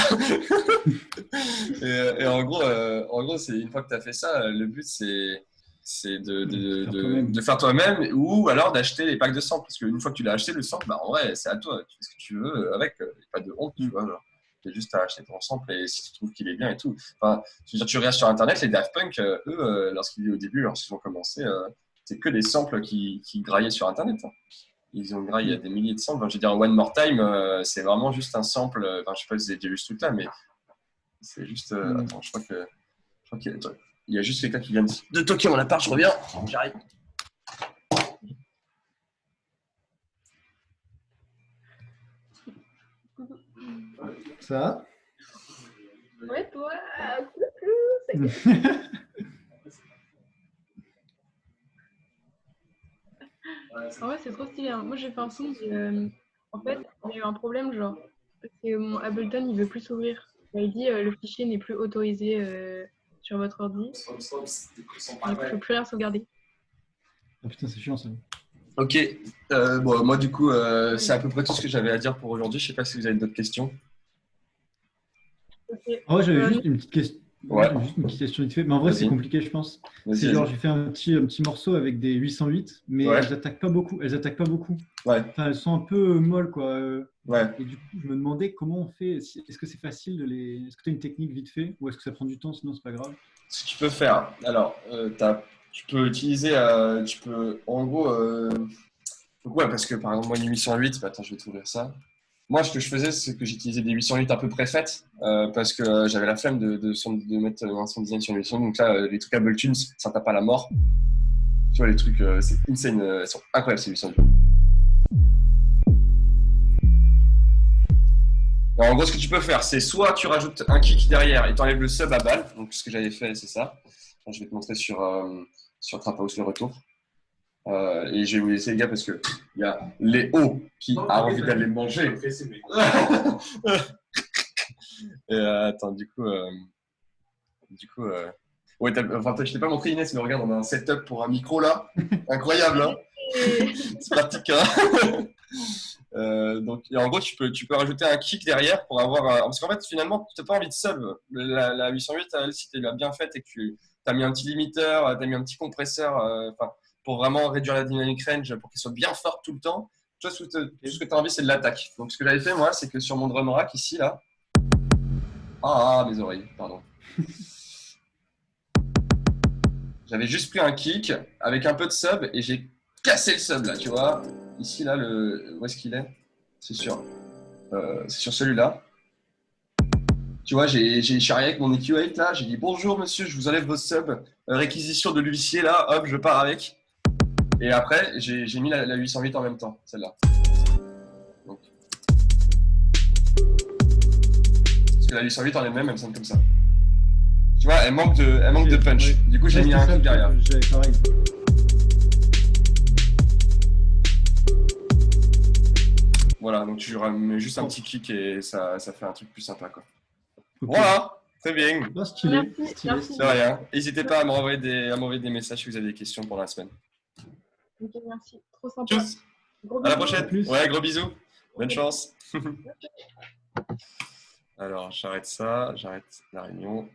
Et en gros, c'est une fois que tu as fait ça, le but c'est Faire toi-même. de faire toi-même ou alors d'acheter les packs de samples. Parce qu'une fois que tu l'as acheté, le sample, bah, en vrai, c'est à toi. Tu fais ce que tu veux avec. Il n'y a pas de honte, tu vois. Genre. C'est juste à acheter ton sample et si tu trouves qu'il est bien et tout. Enfin, je veux dire, tu regardes sur Internet, les Daft Punk, eux, lorsqu'ils ont commencé, c'est que des samples qui graillaient sur Internet. Hein. Ils ont graillé des milliers de samples. Enfin, je veux dire, One More Time, c'est vraiment juste un sample. Enfin, je sais pas si vous avez déjà vu ce truc-là, mais c'est juste. Attends, je crois qu'il y a juste quelqu'un qui vient de toquer mon appart, je reviens. J'arrive. Ça va? Ouais, toi, coucou, En vrai, c'est trop stylé, hein. Moi, j'ai fait un son, en fait, il y a eu un problème, genre, c'est mon Ableton, il veut plus s'ouvrir. Il dit le fichier n'est plus autorisé sur votre ordi. Du coup, je peux plus rien sauvegarder. Ah putain, c'est chiant ça. Ok, bon, moi du coup, c'est à peu près tout ce que j'avais à dire pour aujourd'hui. Je sais pas si vous avez d'autres questions. Ok. Ah ouais, j'avais juste une petite question. Ouais. J'avais juste une petite question vite fait, mais en vrai, c'est Vas-y. compliqué, je pense. Vas-y, C'est genre, vas-y. j'ai fait un petit morceau avec des 808, mais Ouais. elles attaquent pas beaucoup. Elles attaquent pas beaucoup. Ouais, Enfin, elles sont un peu molles, quoi. ouais. Et du coup, je me demandais comment on fait. Est-ce que c'est facile de les. Est-ce que tu as une technique vite fait ou est-ce que ça prend du temps, sinon c'est pas grave? Ce que tu peux faire, alors, tu peux utiliser, en gros, donc ouais, parce que par exemple, moi, une 808, bah, attends, je vais t'ouvrir ça. Moi, ce que je faisais, c'est que j'utilisais des 808 à peu près faites, parce que j'avais la flemme de mettre un son design sur une 808. Donc là, les trucs Ableton, ça tape à la mort. Tu vois, les trucs, c'est insane, elles sont incroyables, ces 808. Alors, en gros, ce que tu peux faire, c'est soit tu rajoutes un kick derrière et tu enlèves le sub à balle. Donc, ce que j'avais fait, c'est ça. Enfin, je vais te montrer sur Trap House le retour. Et je vais vous laisser, les gars, parce qu'il y a Léo qui a envie d'aller manger. Et attends, ouais, enfin, je t'ai pas montré Inès, mais regarde, on a un setup pour un micro là. Incroyable, hein. C'est pratique, hein. Donc, et en gros, tu peux rajouter un kick derrière pour avoir parce qu'en fait, finalement, tu n'as pas envie de sub. La 808, elle, si tu l'as bien faite et que tu as mis un petit limiteur, tu as mis un petit compresseur pour vraiment réduire la dynamic range, pour qu'elle soit bien forte tout le temps, toi, tout ce que tu as envie, c'est de l'attaque. Donc, ce que j'avais fait, moi, c'est que sur mon drum rack, ici, là. Mes oreilles, pardon. J'avais juste pris un kick avec un peu de sub et j'ai cassé le sub, là, tu vois. Ici, là, où est-ce qu'il est? C'est sur celui-là. Tu vois, je suis arrivé avec mon EQ8 là, j'ai dit bonjour monsieur, je vous enlève vos subs, réquisition de l'huissier là, hop, je pars avec. Et après, j'ai mis la 808 en même temps, celle-là. Donc. Parce que la 808 en elle-même, elle sonne comme ça. Tu vois, elle manque de punch. Ouais. Du coup, j'ai mis un kick derrière. J'avais pareil. Voilà, donc tu mets juste un petit kick et ça fait un truc plus sympa, quoi. Ok. Voilà, très bien. Ah, stylé. Merci, Stylé, merci. De rien. N'hésitez pas à m'envoyer des messages si vous avez des questions pour la semaine. Ok, merci. Trop sympa. Tchuss. Gros À la bisous. prochaine. À plus. Ouais, gros bisous. Bonne Ok. chance. Alors, j'arrête ça, j'arrête la réunion.